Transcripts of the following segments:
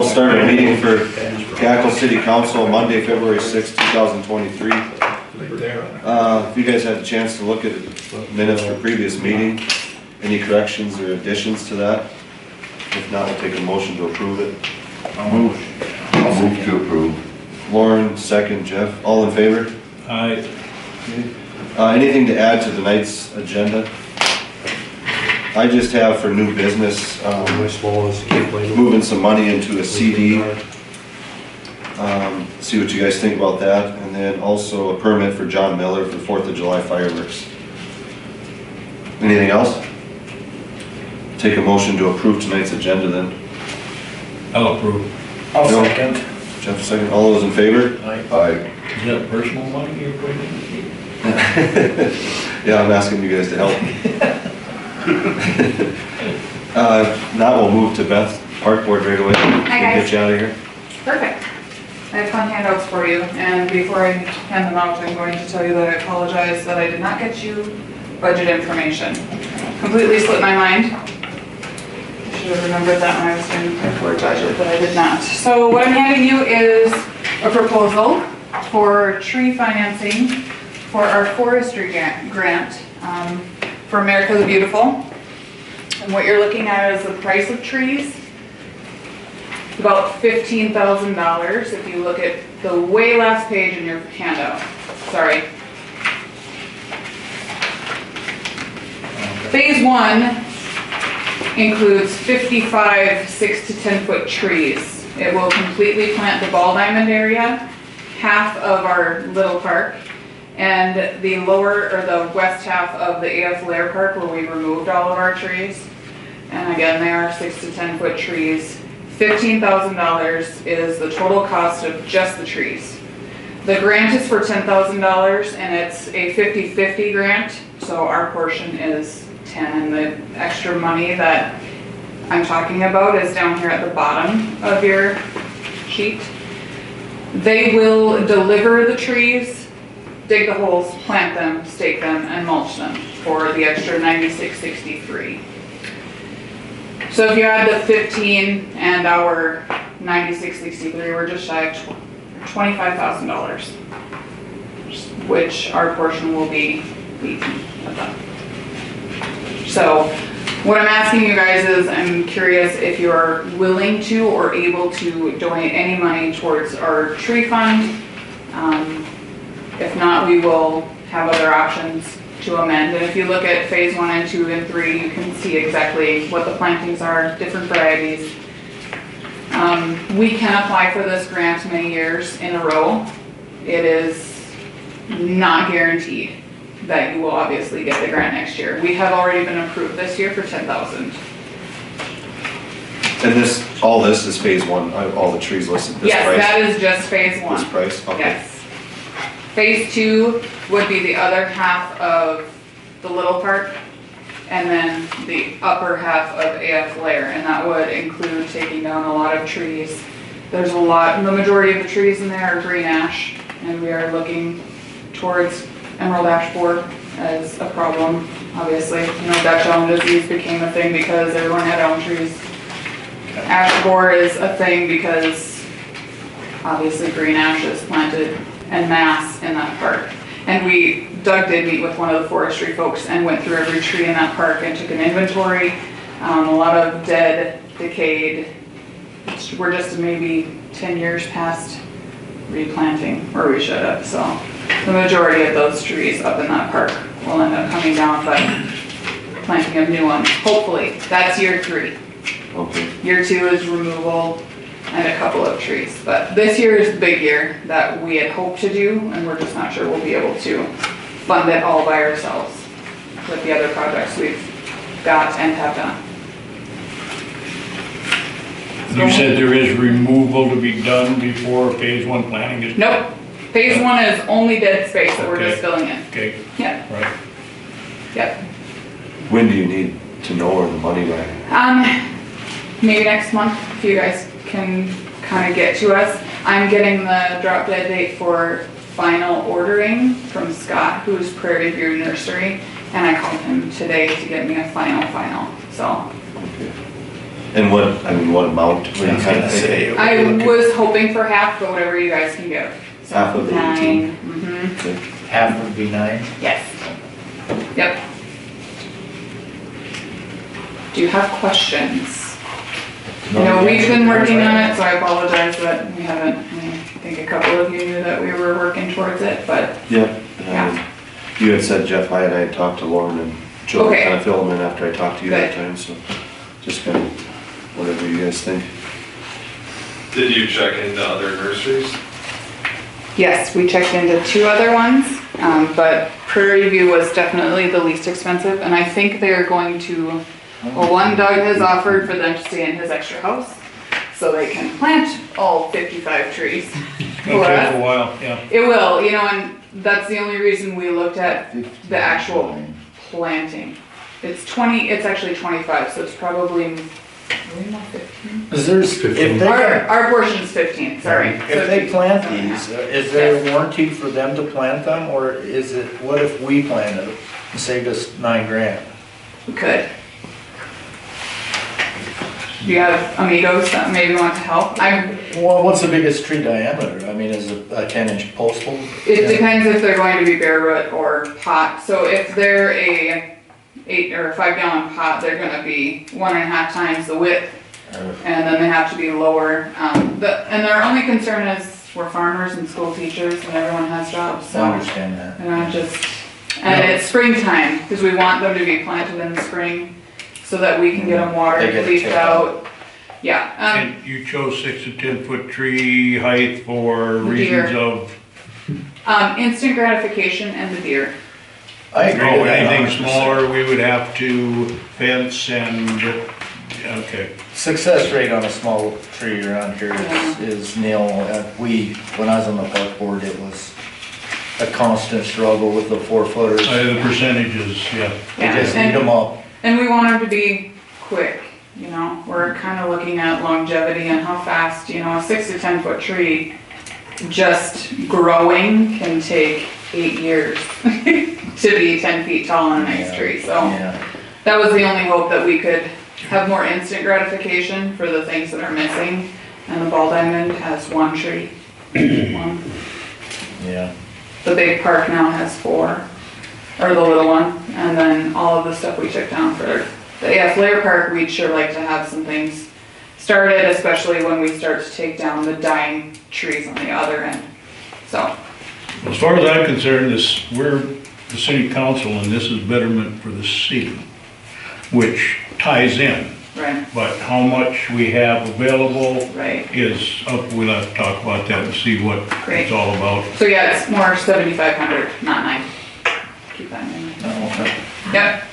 We'll start a meeting for Gackle City Council Monday, February 6, 2023. If you guys had a chance to look at minutes for previous meeting, any corrections or additions to that? If not, we'll take a motion to approve it. I'll move to approve. Lauren, second. Jeff, all in favor? Aye. Anything to add to tonight's agenda? I just have for new business, moving some money into a CD. See what you guys think about that. And then also a permit for John Miller for 4th of July fireworks. Anything else? Take a motion to approve tonight's agenda then. I'll approve. I'll Bill? second. Jeff, second. All those in favor? Aye. Is that personal money you're putting in? Yeah, I'm asking you guys to help. Now we'll move to Beth, Park Board right away. Hi, We'll guys. get you out of here. Perfect. I have fun handouts for you, and before I hand them out, I'm going to tell you that I apologize that I did not get you budget information. Completely slipped my mind. I should have remembered that when I was doing my board budget, but I did not. So what I'm handing you is a proposal for tree financing for our forestry grant for America the Beautiful. And what you're looking at is the price of trees. About $15,000 if you look at the way last page in your handout. Sorry. Phase 1 includes 55 6 to 10 foot trees. It will completely plant the ball diamond area, half of our little park, and the lower or the west half of the AF Lair Park where we removed all of our trees. And again, they are 6 to 10 foot trees. $15,000 is the total cost of just the trees. The grant is for $10,000 and it's a 50-50 grant, so our portion is 10, and the extra money that I'm talking about is down here at the bottom of your sheet. They will deliver the trees, dig the holes, plant them, stake them, and mulch them for the extra $96.63. So if you add the 15 and our $96.63, we're just shy of $25,000, which our portion will be 18 of that. So what I'm asking you guys is, I'm curious if you are willing to or able to donate any money towards our tree fund. If not, we will have other options to amend. And if you look at phase 1 and 2 and 3, you can see exactly what the plantings are, different varieties. We can apply for this grant many years in a row. It is not guaranteed that you will obviously get the grant next year. We have already been approved this year for $10,000. And all this is phase 1, all the trees listed, this Yes, price? that is just phase 1. This price? Okay. Yes. Phase 2 would be the other half of the little park, and then the upper half of AF Lair, and that would include taking down a lot of trees. There's the majority of the trees in there are green ash, and we are looking towards emerald ash borer as a problem, obviously. You know, Dutch elm disease became a thing because everyone had elm trees. Ash borer is a thing because obviously green ash is planted en masse in that park. And Doug did meet with one of the forestry folks and went through every tree in that park and took an inventory. A lot of dead, decayed. We're just maybe 10 years past replanting, or we should have. So the majority of those trees up in that park will end up coming down, but planting of new ones. Hopefully, that's year 3. Okay. Year 2 is removal and a couple of trees. But this year is the big year that we had hoped to do, and we're just not sure we'll be able to fund it all by ourselves with the other projects we've got and have done. You said there is removal to be done before phase 1 planning is? Nope. Phase 1 is only dead space that we're Okay. just filling in. Okay, Yep. right. Yep. When do you need to know where the money went? Maybe next month, if you guys can kind of get to us. I'm getting the drop dead date for final ordering from Scott, who's Prairie View Nursery, and I called him today to get me a final, so. Okay. And what amount? What do you kind of think? I was hoping for half, but whatever you guys can give. So Half of the 9. 18. Half would be 9. Yes. Yep. Do you have questions? I know we've been working on it, so I apologize that we haven't, I think a couple of you knew that we were working towards it, but Yep. Yeah. You had said Jeff, I had talked to Lauren and Joe Okay. kind of fill them in after I talked to you that Good. time, so just kind of whatever you guys think. Did you check into other nurseries? yes, we checked into 2 other ones, but Prairie View was definitely the least expensive, and I think they're going to, well, one Doug has offered for them to stay in his extra house, so they can plant all 55 trees It'll for take us. a while, yeah. It will, and that's the only reason we looked at the actual planting. It's actually 25, so it's probably, maybe not 15. Is there's, if Our portion's 15, sorry. if they plant these, is there a warranty for them to plant them, or is it, what if we planted them and saved us $9,000? We could. Do you have amigos that maybe want to help? Well, what's the biggest tree diameter? I mean, is it a 10-inch postal? It depends if they're going to be bare root or pot. So if they're a 8 or 5 gallon pot, they're gonna be 1.5 times the width. And then they have to be lower. And their only concern is we're farmers and school teachers and everyone has jobs, so. I understand that. And it's springtime, because we want them to be planted in the spring so that we can get them They watered, get leafed checked out. Yeah, And you chose 6 to 10 foot tree height for The deer. reasons of, instant gratification and the deer. I agree oh, with that. anything 100%. smaller, we would have to fence and, okay. Success rate on a small tree around here is nil. When I was on the park board, it was a constant struggle with the 4-footers. The percentages, yeah. They just eat them up. And we want them to be quick, we're kind of looking at longevity and how fast, a 6 to 10 foot tree just growing can take 8 years to be 10 feet tall on a nice tree, so. Yeah. That was the only hope, that we could have more instant gratification for the things that are missing. And the ball diamond has 1 tree. One. Yeah. The big park now has 4, or the little one. And then all of the stuff we took down for the AF Lair Park, we'd sure like to have some things started, especially when we start to take down the dying trees on the other end. So, As far as I'm concerned, we're the city council and this is betterment for the city, which ties in. right, But how much we have available right. is up, we'll have to talk about that and see what Great. it's all about. So yeah, it's more 7,500, not 9. Keep that in mind. Oh, okay. Yep.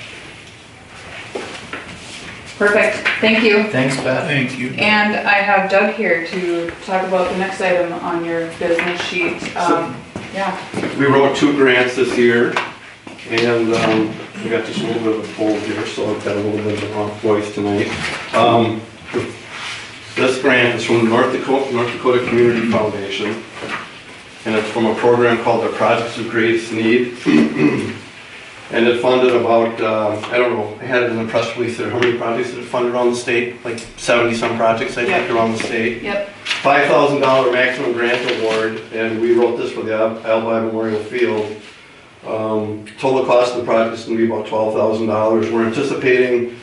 Perfect, thank you. Thanks, Pat. Thank you. And I have Doug here to talk about the next item on your business sheet. Yeah, We wrote 2 grants this year, and we got just a little bit of a cold here, so I've got a little bit of a rough voice tonight. This grant is from the North Dakota Community Foundation, and it's from a program called the Projects of Greatest Need. And it funded about, I don't know, I had it in the press release there, how many projects did it fund around the state? Like 70-some projects, I think, Yep. around the state. yep, $5,000 maximum grant award, and we wrote this for the Albi Memorial Field. Total cost of the project is gonna be about $12,000. We're anticipating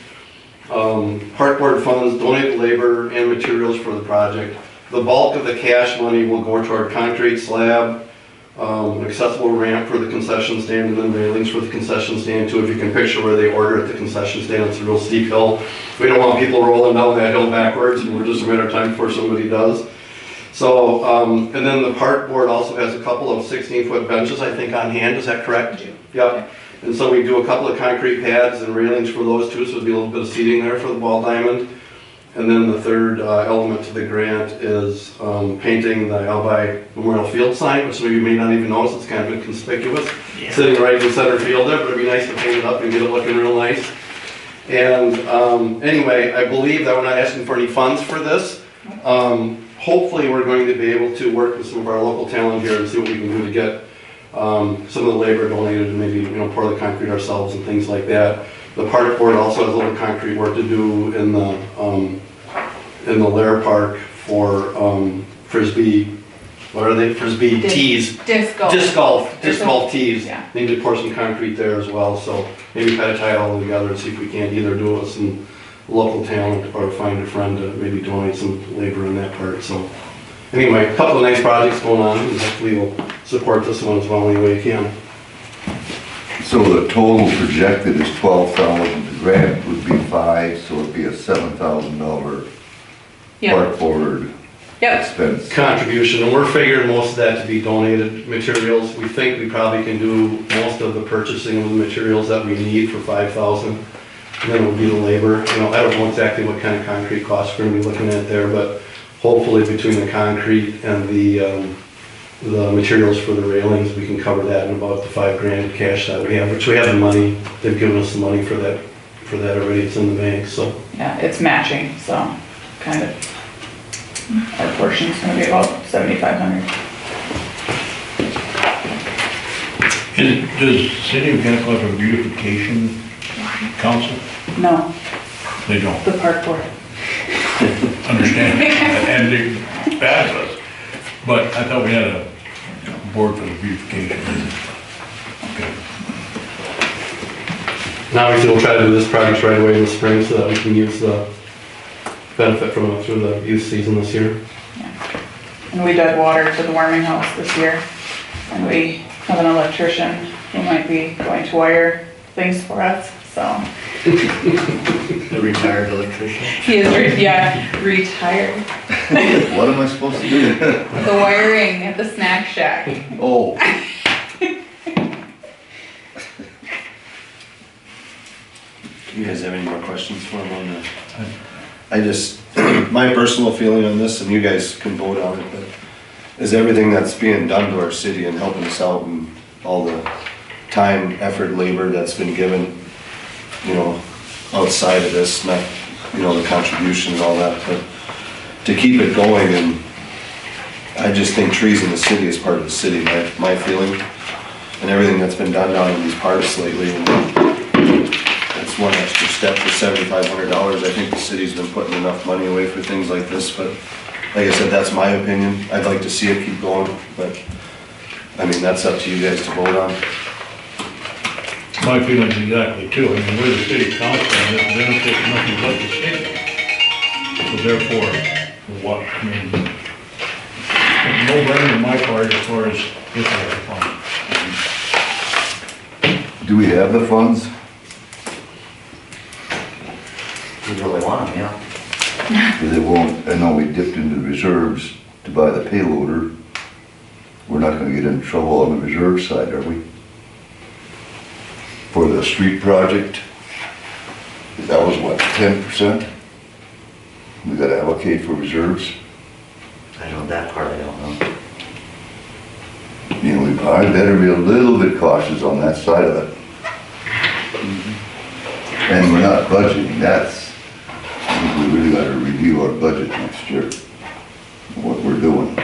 park board funds, donated labor and materials for the project. The bulk of the cash money will go toward concrete slab, accessible ramp for the concession stand, and then railings for the concession stand too. If you can picture where they order at the concession stand, it's a real steep hill. We don't want people rolling down that hill backwards, and we're just a matter of time before somebody does. So, and then the park board also has a couple of 16-foot benches, I think, on hand, is that correct? Yep. And so we do a couple of concrete pads and railings for those too, so there'll be a little bit of seating there for the ball diamond. And then the third element to the grant is painting the Albi Memorial Field sign, which some of you may not even notice, it's kind of inconspicuous. Sitting right in center field there, but it'd be nice to paint it up and get it looking real nice. And anyway, I believe that we're not asking for any funds for this. Hopefully we're going to be able to work with some of our local talent here and see what we can do to get some of the labor donated and maybe pour the concrete ourselves and things like that. The park board also has a little concrete work to do in the in the Lair Park for, Frisbee, what are they, Frisbee tees? Disc golf. Disc golf tees. Yeah. Need to pour some concrete there as well, so maybe try to tie it all together and see if we can't either do it with some local talent or find a friend to maybe donate some labor in that part, so. Anyway, a couple of nice projects going on, and hopefully you'll support this one as well any way you can. So the total projected is 12,000, the grant would be 5, so it'd be a $7,000 Yep, park board yep, expense. Contribution, and we're figuring most of that to be donated materials. We think we probably can do most of the purchasing of the materials that we need for 5,000. And then it'll be the labor, you know, I don't know exactly what kind of concrete costs we're gonna be looking at there, but hopefully between the concrete and the materials for the railings, we can cover that in about the $5,000 cash that we have, which we have the money, they've given us the money for that already, it's in the bank, so. yeah, it's matching, so kind of, our portion's gonna be about 7,500. Does the city of Gackle have a beautification council? No, They don't. the park board. Understand, and they're fabulous, but I thought we had a board for the beautification. Okay. Now obviously we'll try to do this project right away in the spring so that we can use the benefit from it through the youth season this year. And we dug water to the warming house this year, and we have an electrician who might be going to wire things for us, so. The retired electrician. He is, retired. What am I supposed to do? The wiring at the snack shack. Oh, You guys have any more questions for him on that? I just, my personal feeling on this, and you guys can vote on it, but is everything that's being done to our city and helping us out and all the time, effort, labor that's been given, you know, outside of this, not, you know, the contribution and all that, but to keep it going, and I just think trees in the city is part of the city, my feeling, and everything that's been done down in these parks lately, and that's one extra step for $7,500. I think the city's been putting enough money away for things like this, but like I said, that's my opinion. I'd like to see it keep going, but I mean, that's up to you guys to vote on. My feelings exactly too. I mean, we're the city council and it benefits nothing but the city. So therefore, what, I mean, no brainer on my part as far as if I have fun. do we have the funds? You really want them, yeah. Because it won't, I know we dipped into reserves to buy the payloader. We're not gonna get in trouble on the reserve side, are we? For the street project, that was what, 10%? We gotta allocate for reserves. I don't, that part I don't know. You know, I better be a little bit cautious on that side of it. And we're not budgeting, that's, I think we really gotta review our budget next year, what we're doing.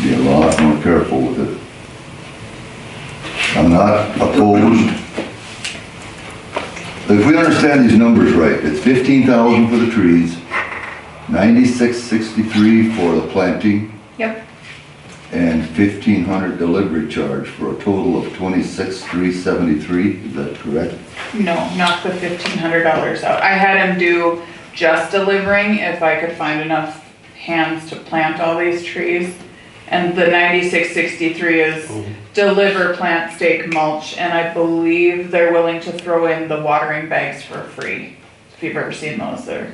Be a lot more careful with it. I'm not opposed. If we understand these numbers right, it's 15,000 for the trees, 96.63 for the planting, Yep, and 1,500 delivery charge for a total of 26,373, is that correct? no, knock the $1,500 out. I had him do just delivering if I could find enough hands to plant all these trees. And the 96.63 is deliver, plant, stake, mulch, and I believe they're willing to throw in the watering bags for free. If you've ever seen those, they're.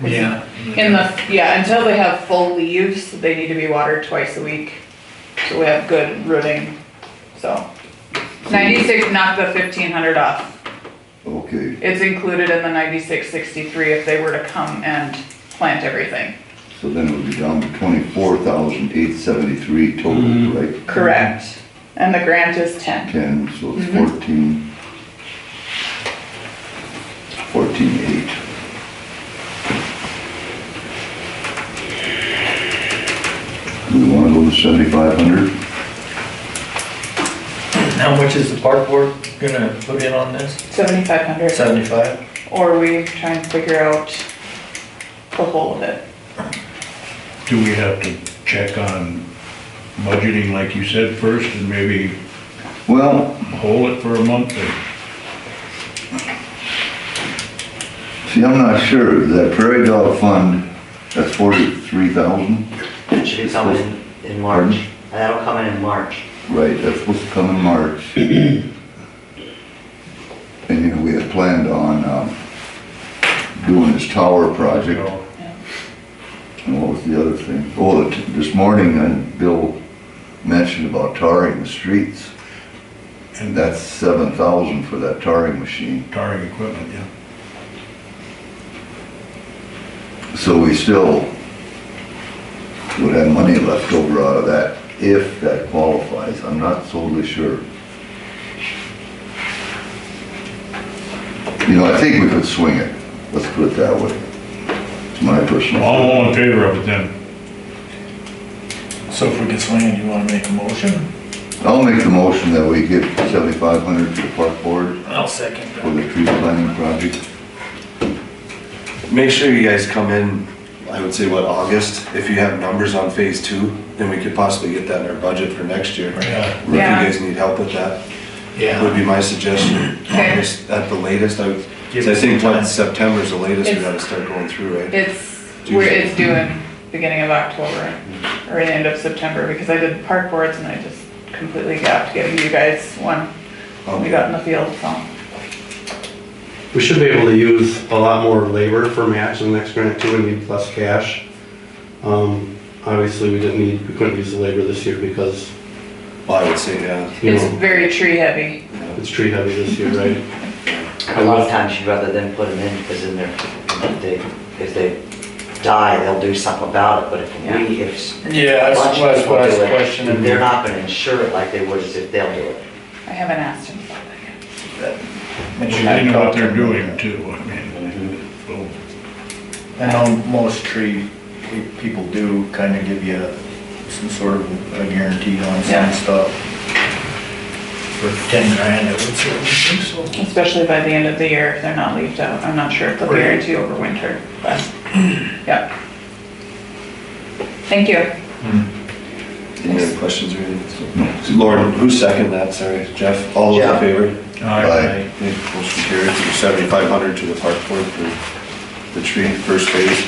Yeah. Until they have full leaves, they need to be watered twice a week. So we have good rooting, so. 96, knock the 1,500 off. Okay, It's included in the 96.63 if they were to come and plant everything. so then it would be down to 24,873 total, right? Correct. And the grant is 10. 10, so it's 14, 14,800. Do we wanna go to 7,500? Now How much is the park board gonna put in on this? 7,500, 75? or we try and figure out the whole of it. Do we have to check on budgeting like you said first and maybe Well, hold it for a month or? see, I'm not sure, that Prairie Dog Fund, that's 43,000, It should be coming in March. That'll come in March. right, that's supposed to come in March. And, you know, we had planned on, doing this tower project. And what was the other thing? Oh, this morning, Bill mentioned about tarring the streets. And that's 7,000 for that tarring machine. Tarring equipment, yeah. So we still would have money left over out of that, if that qualifies. I'm not totally sure. You know, I think we could swing it. Let's put it that way. It's my personal. All in favor of it then? So if we can swing it, you wanna make a motion? I'll make the motion that we give 7,500 to the park board I'll second for the tree planting project. Make sure you guys come in, I would say, what, August? If you have numbers on phase 2, then we could possibly get that in our budget for next year. Yeah. If you Yeah. guys need help with that, would Yeah. be my suggestion. Okay. August at the latest, I would, Give so I us think some what time. September's the latest we It's- gotta start going through, right? It's due in beginning of October, or the end of September, because I did park boards and I just completely gapped getting you guys one when we got in the field, so. We should be able to use a lot more labor for match in the next grant too, and need less cash. Obviously, we couldn't use the labor this year because, Well, I would say, yeah. you It's know, very tree heavy. it's tree heavy this year, right? A lot of times you'd rather them put them in because then if they die, they'll do something about it, but if Yeah, a bunch that's of people what I was do it, questioning. they're not gonna insure it like they would as if they'll do it. I haven't asked him about that yet. Make sure They you know what talk to they're them. doing too, I mean. So, I know most tree people do kind of give you some sort of a guarantee on Yeah. some stuff. For 10 grand, I would certainly think so. Especially by the end of the year, if they're not leaved out. I'm not sure if they'll Right. guarantee over winter, but, yeah. Thank you. Any other questions or anything? Lauren, who seconded that? Sorry, Jeff, all those in Jeff. favor? Aye. Okay, motion carried to 7,500 to the park board for the tree first phase.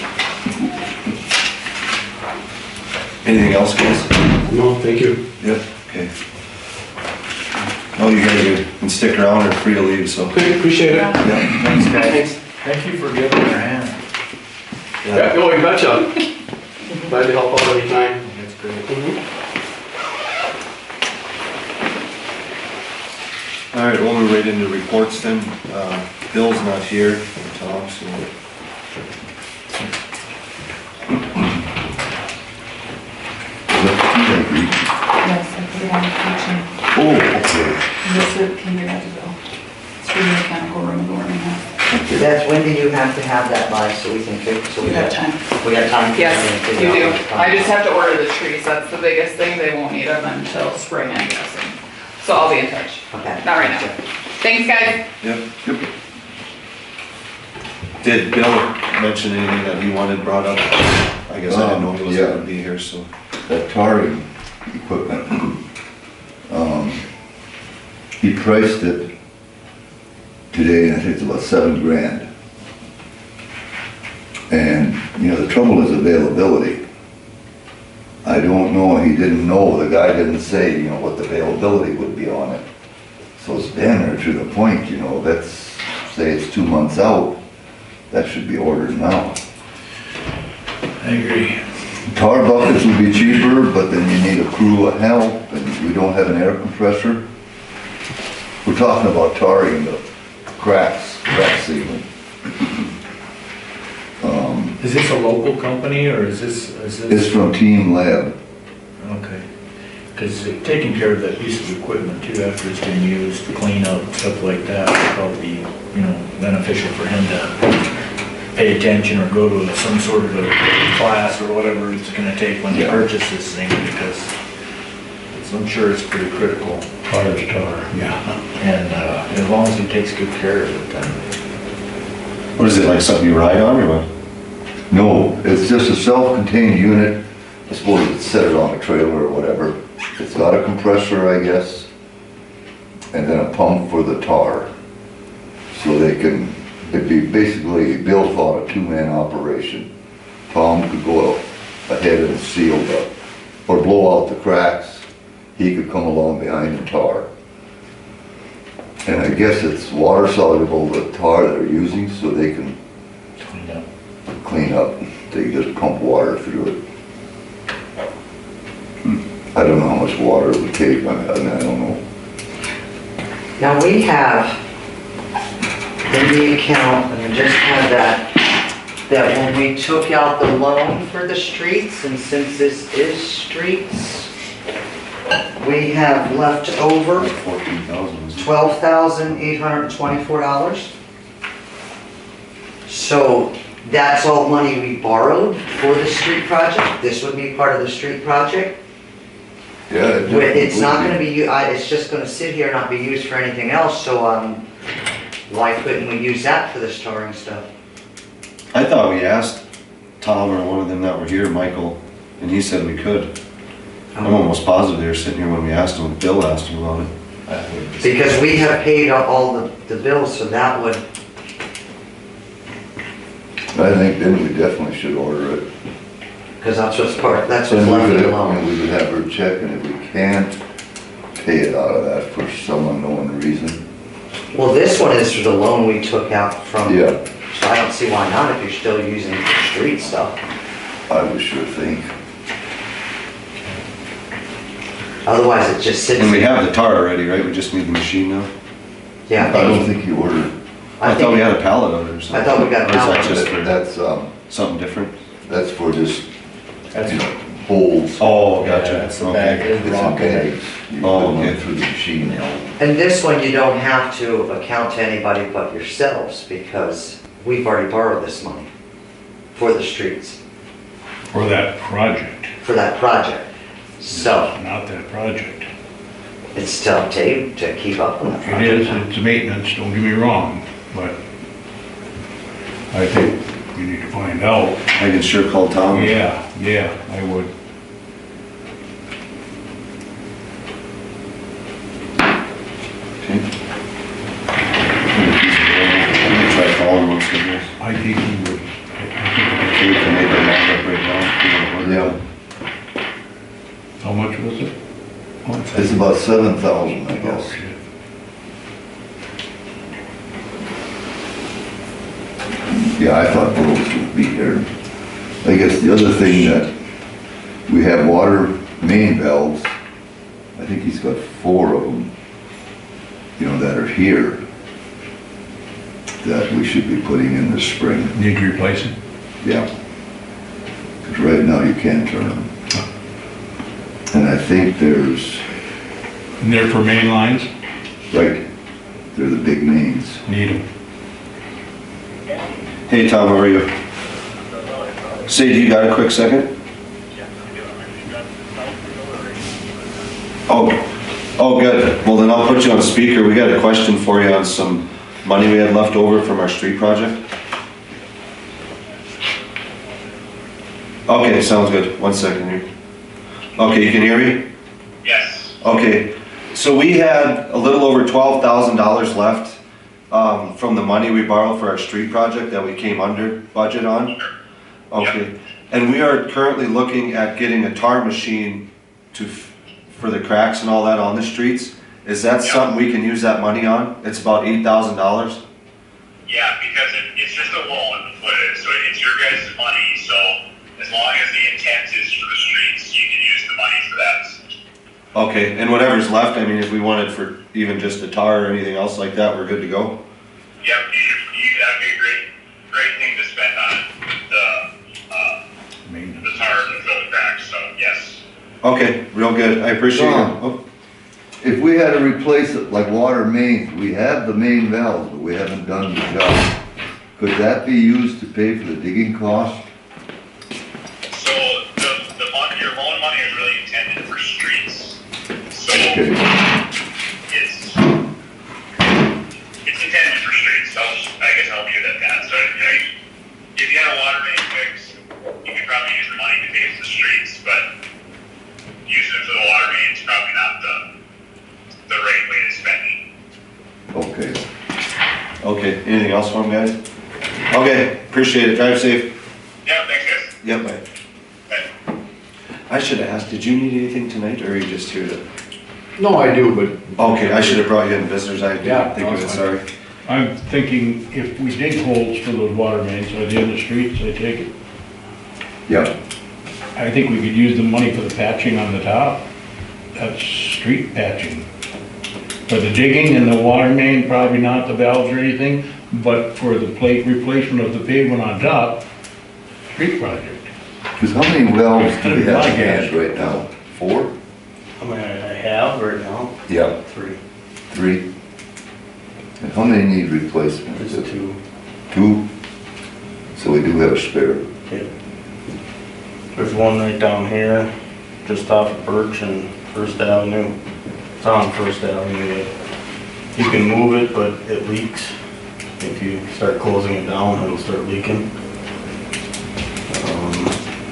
Anything else, guys? No, thank you. Yep, okay. Oh, you guys can stick around or free to leave, so. Okay, appreciate it. Yeah. Thanks, guys. Thank you for giving your hand. Yeah, oh, you betcha. Glad to help out anytime. That's great. Mhm. All right, we'll move right into reports then. Bill's not here, Tom, so. Yes, I put it on the kitchen. Oh, okay. This is, can you guys go? It's for the mechanical room, the warming house. That's, when do you have to have that by so we can fix, so We have time. We got time. to Yes, figure you out do. what time. I just have to order the trees, that's the biggest thing. They won't need them until spring, I'm guessing. So I'll be in touch. Okay. Not right now. Thanks, guys. Yep. Did Bill mention anything that he wanted brought up? I guess I didn't know he was Yeah. gonna be here, so. That tarring equipment, he priced it today, and I think it's about 7 grand. And, you know, the trouble is availability. I don't know, he didn't know, the guy didn't say, you know, what the availability would be on it. So it's damn near to the point, you know, let's say it's 2 months out, that should be ordered now. I agree. Tar buckets would be cheaper, but then you need a crew of help, and we don't have an air compressor. We're talking about tarring the crack sealing. Is this a local company or is this? It's from Team Lab. Okay. Because taking care of that piece of equipment too after it's been used, to clean up, stuff like that, would probably be, you know, beneficial for him to pay attention or go to some sort of a class or whatever it's gonna take when he Yeah. purchases this thing, because So I'm sure it's pretty critical. Tar is tar, yeah. And, as long as he takes good care of it, then. What is it, like something you ride on or what? No, it's just a self-contained unit. I suppose it's set it on a trailer or whatever. It's got a compressor, I guess, and then a pump for the tar. So they can, it'd be basically, Bill thought a two-man operation. Tom could go ahead and seal or blow out the cracks. He could come along behind the tar. And I guess it's water soluble, the tar they're using, so they can Clean up. clean up. They just pump water through it. I don't know how much water it would take, I don't know. Now we have in the account, and I just had that when we took out the loan for the streets, and since this is streets, we have left over Like 14,000. $12,824. So that's all money we borrowed for the street project. This would be part of the street project. Yeah. It's not gonna be, it's just gonna sit here and not be used for anything else, so, why couldn't we use that for the storing stuff? I thought we asked Tom or one of them that were here, Michael, and he said we could. I'm almost positive they were sitting here when we asked him, Bill asked him about it. Because we have paid all the bills, so that would, I think then we definitely should order it. because that's what's And left we of the could, loan. we could have her check, and if we can't pay it out of that for some unknown reason. Well, this one is for the loan we took out from, Yeah, so I don't see why not if you're still using street stuff. I would sure think. Otherwise, it just sits. And we have the tar already, right? We just need the machine now? Yeah, I don't think you ordered, I thought we had a pallet of it or something. I thought we got a Or is that pallet. just for that's something different? that's for just, That's, you know, holes. Oh, yeah, gotcha. that's the bag, Okay. It's in rock in it. bags. You Oh, put them okay. in through the machine. And this one, you don't have to account to anybody but yourselves, because we've already borrowed this money for the streets, For that project, for that project. So, not that project. it's still up to you to keep up on that It project. is, it's maintenance, don't get me wrong, but I think you need to find out. I can sure call Tom. Yeah, I would. Okay. I'm gonna try calling once it goes. I think you would. Okay, we can make a mock-up right now. Yeah, How much was it? it's about 7,000, I Oh, guess. shit. Yeah, I thought those would be here. I guess the other thing that, we have water main valves. I think he's got 4 of them, you know, that are here, that we should be putting in this spring. Need to replace it? Yeah. Because right now you can't turn them. And I think there's, And they're for main lines? right, they're the big mains. Need them. Hey, Tom, how are you? Say, do you got a quick second? Oh, good. Well, then I'll put you on speaker. We got a question for you on some money we had left over from our street project. Okay, sounds good. 1 second here. Okay, you can hear me? Yes. Okay, so we had a little over $12,000 left from the money we borrowed for our street project that we came under budget on. Okay, and we are currently looking at getting a tar machine for the cracks and all that on the streets. Is that something we can use that money on? It's about $8,000. Yeah, because it's just a loan, but so it's your guys' money, so as long as the intent is for the streets, you can use the money for that. Okay, and whatever's left, I mean, if we wanted for even just a tar or anything else like that, we're good to go? Yep, that'd be a great thing to spend on Maintenance. the tar and the fill cracks, so yes. Okay, real good. I appreciate it. Tom. Oh, If we had to replace it like water mains, we have the main valves, but we haven't done the job. Could that be used to pay for the digging cost? So your loan money is really intended for streets. anything else for them, guys? Okay, appreciate it, drive safe. Yeah, thanks guys. Yep, bye. I should have asked, did you need anything tonight, or are you just here to? No, I do, but. Okay, I should have brought you in visitors, I Yeah, didn't think of it, that's sorry. I'm thinking if we dig holes for those water mains at the end of the streets, I take it, Yeah, I think we could use the money for the patching on the top. That's street patching. For the digging and the water main, probably not the valves or anything, but for the plate replacement of the pavement on top, street project. because how many wells do we have in hand right now? 4? How many I have right now? Yeah, 3. 3. And how many need replacement? There's a 2. 2? So we do have a spare. There's one right down here, just off of Birch and First Avenue. It's on First Avenue. You can move it, but it leaks. If you start closing it down, it'll start leaking.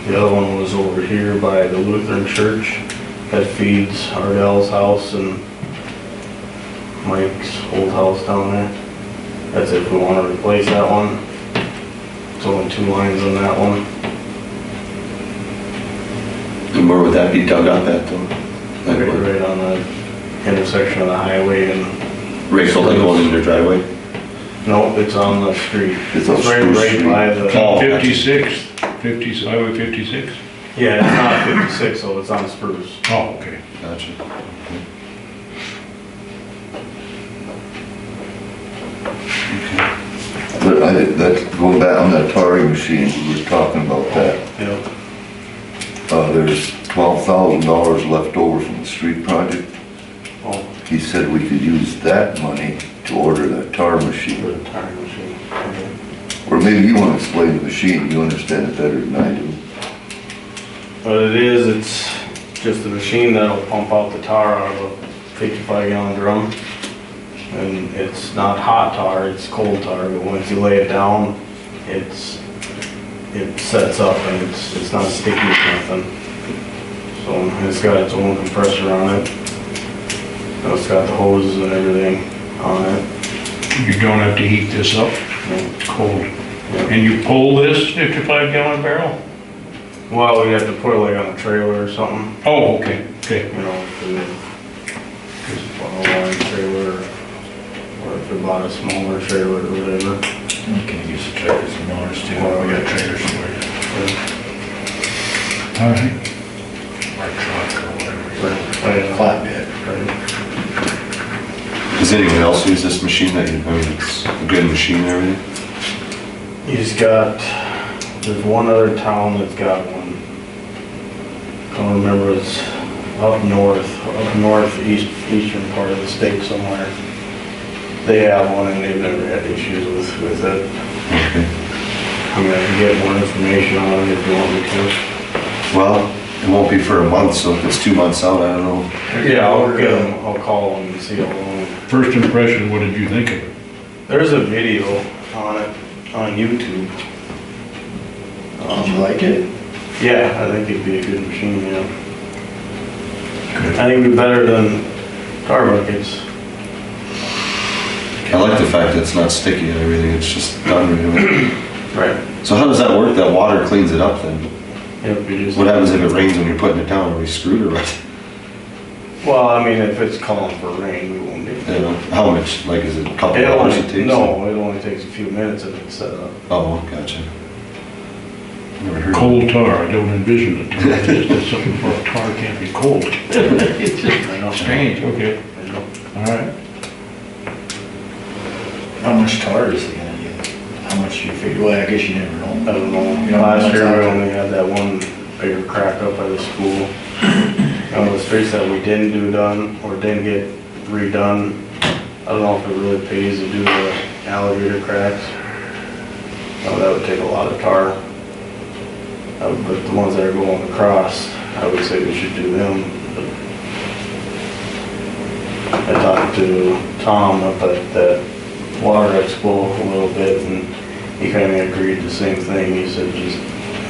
The other one was over here by the Lutheran church that feeds Ardell's house and Mike's old house down there. That's if we want to replace that one. It's only 2 lines on that one. And where would that be dug up at though? Like where? Right on the intersection of the highway and, Right, so like going in your driveway? no, it's on the street. It's on right, Spruce right Street. by the, Oh, gotcha. 56, Highway 56? yeah, it's not 56, so it's on Spruce. Oh, okay. Gotcha. But that's going back on that tarring machine, we were talking about that. Yep. There's $12,000 left over from the street project. Oh, He said we could use that money to order that tar for machine. the tire machine. Okay. Or maybe you want to explain the machine, you understand it better than I do. What it is, it's just a machine that'll pump out the tar out of a 55-gallon drum. And it's not hot tar, it's cold tar, but once you lay it down, it sets up and it's not sticky or nothing. So it's got its own compressor on it. And it's got the hoses and everything on it. You don't have to heat this up, it's cold. And you pull this 55-gallon barrel? Well, we have to put it like on a trailer or something, Oh, okay, okay. you know, a line trailer, or if we bought a smaller trailer or whatever. You can use the trailers and motors too, we got trailers for you. All right. Or truck or whatever. Flatbed. Does anyone else use this machine that you, I mean, it's a good machine and everything? He's got, there's one other town that's got one. I don't remember, it's up northeastern part of the state somewhere. They have one and they've never had issues with it. Okay. I mean, I can get more information on it if you want me to. Well, it won't be for a month, so if it's 2 months out, I don't know. Yeah, I'll get him, I'll call him and see how long. First impression, what did you think of it? There's a video on it, on YouTube. Did you like it? Yeah, I think it'd be a good machine, yeah. I think it'd be better than tar buckets. I like the fact that it's not sticky and everything, it's just done right away. Right. So how does that work? That water cleans it up then? Yep, you just. What happens if it rains when you're putting it down? Are we screwed or what? Well, I mean, if it's calling for rain, we won't need You it. know, how much, like, is it a couple It hours only, it takes? no, it only takes a few minutes if it's set up. Oh, gotcha. Never heard of it. Cold tar, I don't envision it. It's just something for a tar can't be cold. It's just strange, okay. All right. How much tar is it gonna use? How much you figure, well, I guess you never I know. don't know. You know, Last year, that's we out only had that one bigger crack up by the school. The streets that we didn't do done, or didn't get redone, I don't know if it really pays to do the alligator cracks. That would take a lot of tar. But the ones that are going across, I would say we should do them. But I talked to Tom up at that water expo a little bit, and he kind of agreed the same thing. He said just,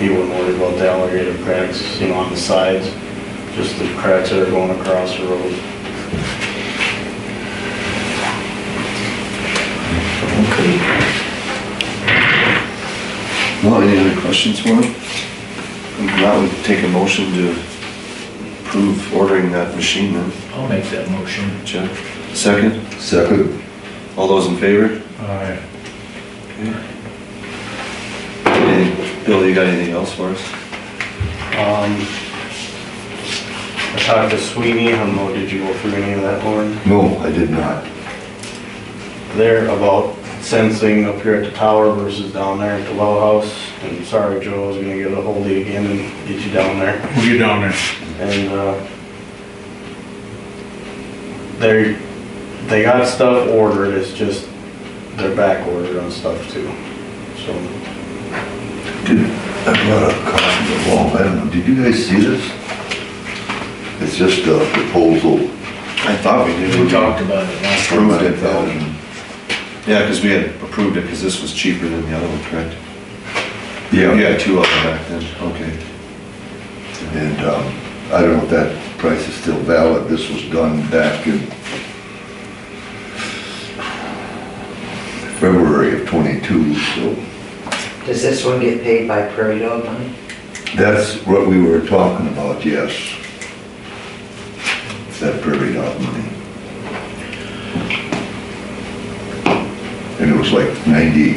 he wouldn't worry about the alligator cracks, you know, on the sides, just the cracks that are going across the road. Okay. Well, any other questions for him? If not, we'd take a motion to approve ordering that machine then. I'll make that motion. Jeff, second? Second. All those in favor? Aye. Bill, you got anything else for us? I talked to Sweeney, I don't know, did you go through any of that, Lauren? No, I did not. They're about sensing up here at the tower versus down there at the well house. And sorry, Joe, I was gonna get a hold of you again and get you down there. We'll get down there. And, they got stuff ordered, it's just, they're back ordered on stuff too, so. I brought a copy of the wall, I don't know, did you guys see this? It's just a proposal. I thought we did. We talked about it last time. Approved it though. Yeah, because we had approved it because this was cheaper than the other one, correct? Yeah. You had two of them back then, okay. And, I don't know if that price is still valid, this was done back in February of '22, so. Does this one get paid by Prairie Dog money? That's what we were talking about, yes. That Prairie Dog money. And it was like 90,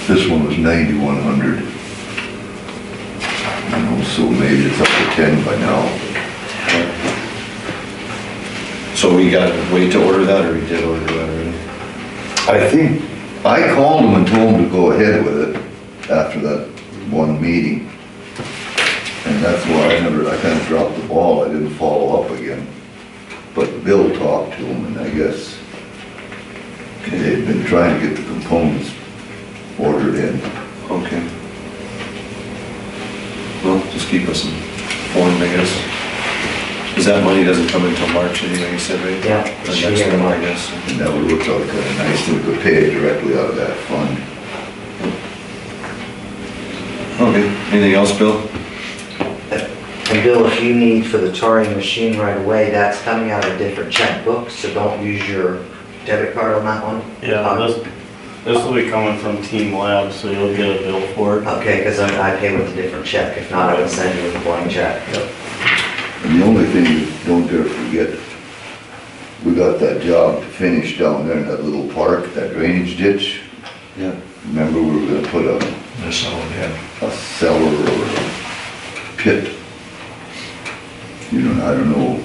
this one was 9,100. You know, so maybe it's up to 10 by now. So we got to wait to order that, or we did order that already? I think, I called them and told them to go ahead with it after that one meeting. And that's why I kind of dropped the ball, I didn't follow up again. But Bill talked to him, and I guess they'd been trying to get the components ordered in. Okay. Well, just keep us informed, I guess. Because that money doesn't come until March anyway, you said, right? Yeah, Or it should next be in month, I March. guess. And that would work out kind of nice, and we could pay it directly out of that fund. Okay, anything else, Bill? And Bill, if you need for the tarring machine right away, that's coming out of a different checkbook, so don't use your debit card on that one? Yeah, this will be coming from Team Lab, so you'll get a bill for it. Okay, because I pay with a different check, if not, I would send you a blank check. And the only thing you don't dare forget, we got that job to finish down there in that little park, that drainage ditch. Yeah. Remember, we were gonna put a That's all, yeah. cellar or a pit. You know, I don't know.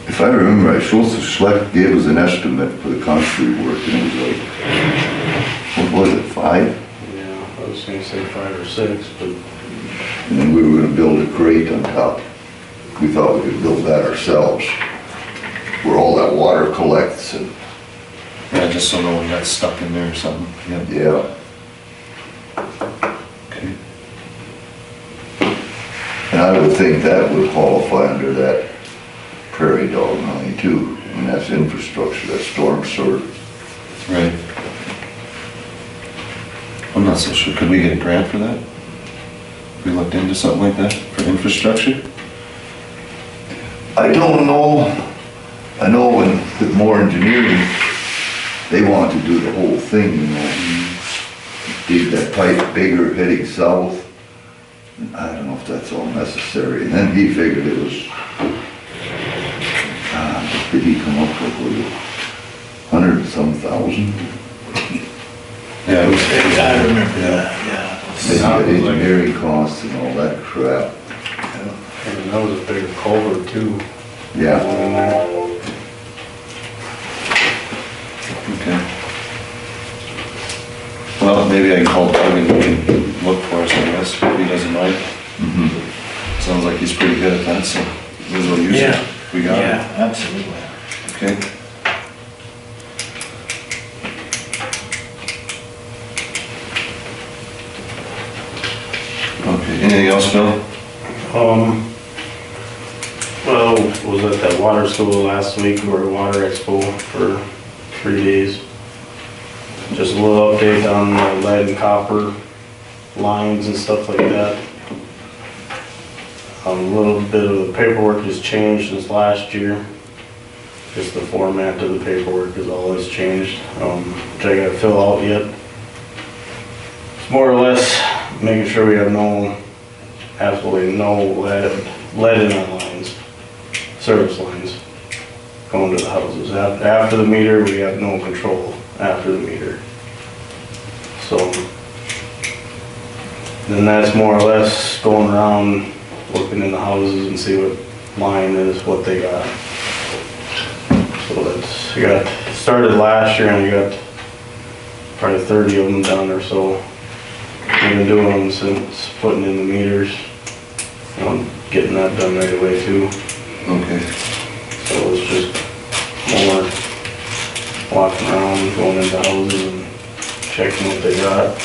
If I remember right, Schultz Schleck gave us an estimate for the concrete work, and it was like, what was it, 5? Yeah, I was gonna say 5 or 6, but And then we were gonna build a grate on top. We thought we could build that ourselves, where all that water collects and, Yeah, just so no one got stuck in there or something. Yeah. yeah. Okay. And I would think that would qualify under that prairie dog money too. And that's infrastructure, that's storm sewer. Right. I'm not so sure. Could we get a grant for that? We looked into something like that for infrastructure? I don't know. I know with more engineering, they want to do the whole thing, you know. Dig that pipe bigger heading south. I don't know if that's all necessary. And then he figured it was, what did he come up with? Was it 100 and some thousand? Yeah, it was. I remember that, yeah. Then you got engineering costs and all that crap. and that was a bigger culvert too. Yeah. Going in there. Okay. Well, maybe I can call Doug and he can look for us, I guess, if he doesn't mind. Mhm. Sounds like he's pretty good at that, so we will use it. Yeah. We got Yeah, absolutely. it. Okay. Okay, anything else, Phil? Well, was at that water school last week, or water expo for 3 days. Just a little update on the lead and copper lines and stuff like that. A little bit of the paperwork has changed since last year. Just the format of the paperwork is all that's changed, which I gotta fill out yet. more or less making sure we have absolutely no lead in our lines, service lines going to the houses. After the meter, we have no control after the meter. So, then that's more or less going around, looking in the houses and see what line is, what they got. So that's, we got started last year and we got probably 30 of them done or so. We've been doing them since putting in the meters. Getting that done right away too. Okay. So it's just more walking around, going into houses and checking what they got.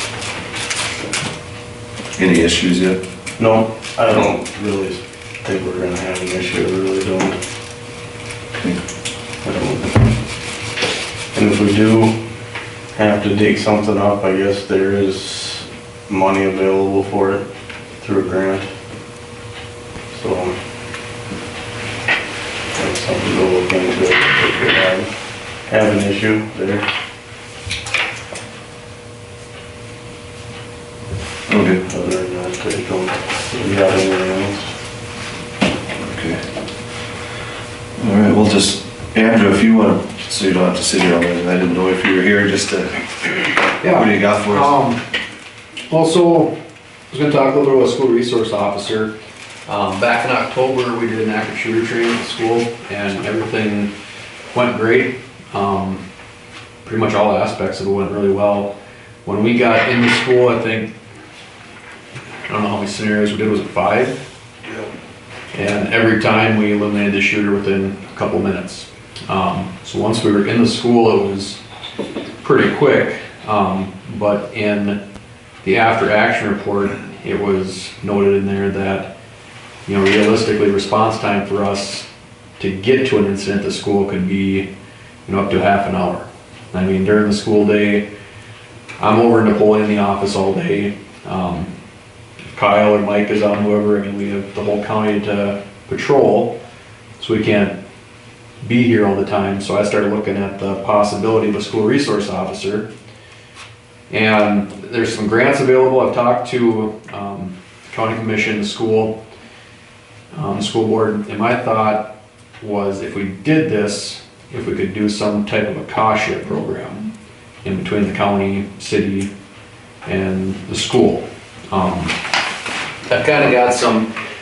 Any issues yet? No, I don't really think we're gonna have an issue, I really don't. And if we do have to dig something up, I guess there is money available for it through a grant. So that's something to look into if we have an issue there. Okay. Other than that, I don't really have anything else. Okay. All right, we'll just, Andrew, if you want, so you don't have to sit here all night, I didn't know if you were here just to, what do you got for us? Also, I was gonna talk a little bit about school resource officer. Back in October, we did an active shooter training at school and everything went great. Pretty much all aspects of it went really well. When we got into school, I think, I don't know how many scenarios we did, was it 5? Yeah. And every time we eliminated the shooter within a couple minutes. So once we were in the school, it was pretty quick. But in the after action report, it was noted in there that, realistically, response time for us to get to an incident at school could be, up to half an hour. I mean, during the school day, I'm over in Napoleon in the office all day. Kyle or Mike is on, whoever, we have the whole county to patrol, so we can't be here all the time. So I started looking at the possibility of a school resource officer. And there's some grants available. I've talked to county commission, the school board, and my thought was if we did this, if we could do some type of a cost share program in between the county, city, and the school. I've kind of got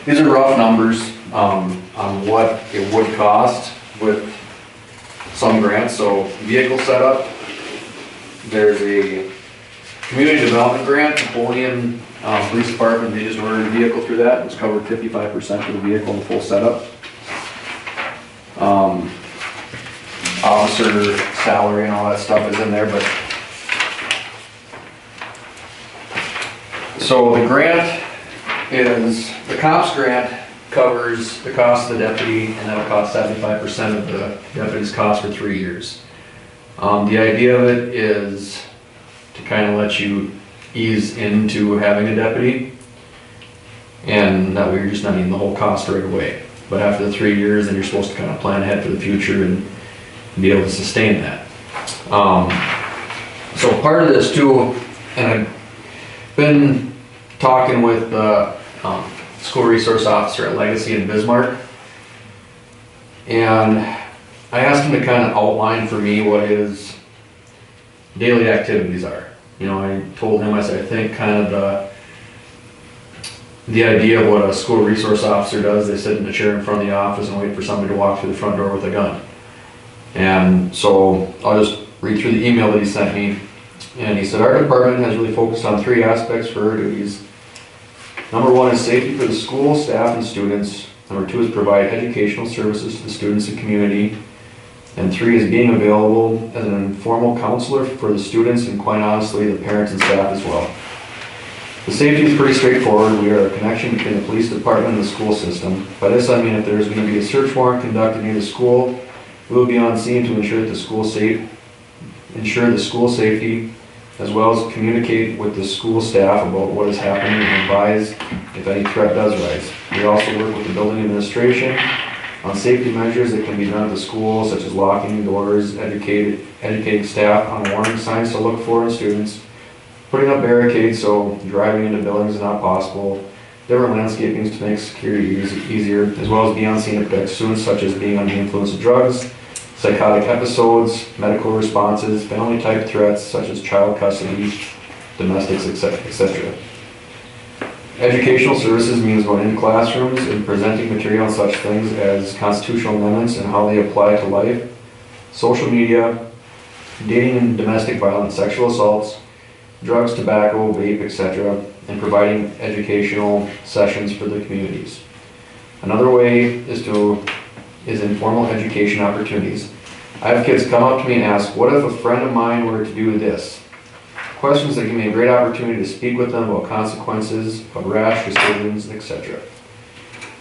these are rough numbers on what it would cost with some grants. So vehicle setup, there's a community development grant, Napoleon Police Department, they just ordered a vehicle through that. It was covered 55% of the vehicle and the full setup. Officer salary and all that stuff is in there, but so the grant is, the COPS grant covers the cost of the deputy, and that'll cost 75% of the deputy's cost for 3 years. The idea of it is to kind of let you ease into having a deputy, and that way you're just not needing the whole cost right away. But after the 3 years, then you're supposed to kind of plan ahead for the future and be able to sustain that. So part of this too, and I've been talking with the school resource officer at Legacy in Bismarck, and I asked him to kind of outline for me what his daily activities are. I told him, I said, I think kind of the idea of what a school resource officer does, they sit in a chair in front of the office and wait for somebody to walk through the front door with a gun. And so I'll just read through the email that he sent me. And he said, our department has really focused on 3 aspects for our duties. Number 1 is safety for the school, staff, and students. Number 2 is provide educational services to the students and community. And 3 is being available as an informal counselor for the students and, quite honestly, the parents and staff as well. The safety is pretty straightforward. We are a connection between the police department and the school system. By this I mean if there is going to be a search warrant conducted near the school, we will be on scene to ensure the school safety, as well as communicate with the school staff about what is happening and advise if any threat does rise. We also work with the building administration on safety measures that can be done at the school, such as locking doors, educating staff on warning signs to look for in students, putting up barricades so driving into buildings is not possible, different landscapings to make security easier, as well as be on scene to protect students such as being under the influence of drugs, psychotic episodes, medical responses, family type threats such as child custody, domestics, etc. Educational services means going into classrooms and presenting material on such things as constitutional amendments and how they apply to life, social media, dating and domestic violence, sexual assaults, drugs, tobacco, vape, etc., and providing educational sessions for the communities. Another way is informal education opportunities. I have kids come up to me and ask, what if a friend of mine were to do this? Questions that give me a great opportunity to speak with them about consequences of rash decisions, etc.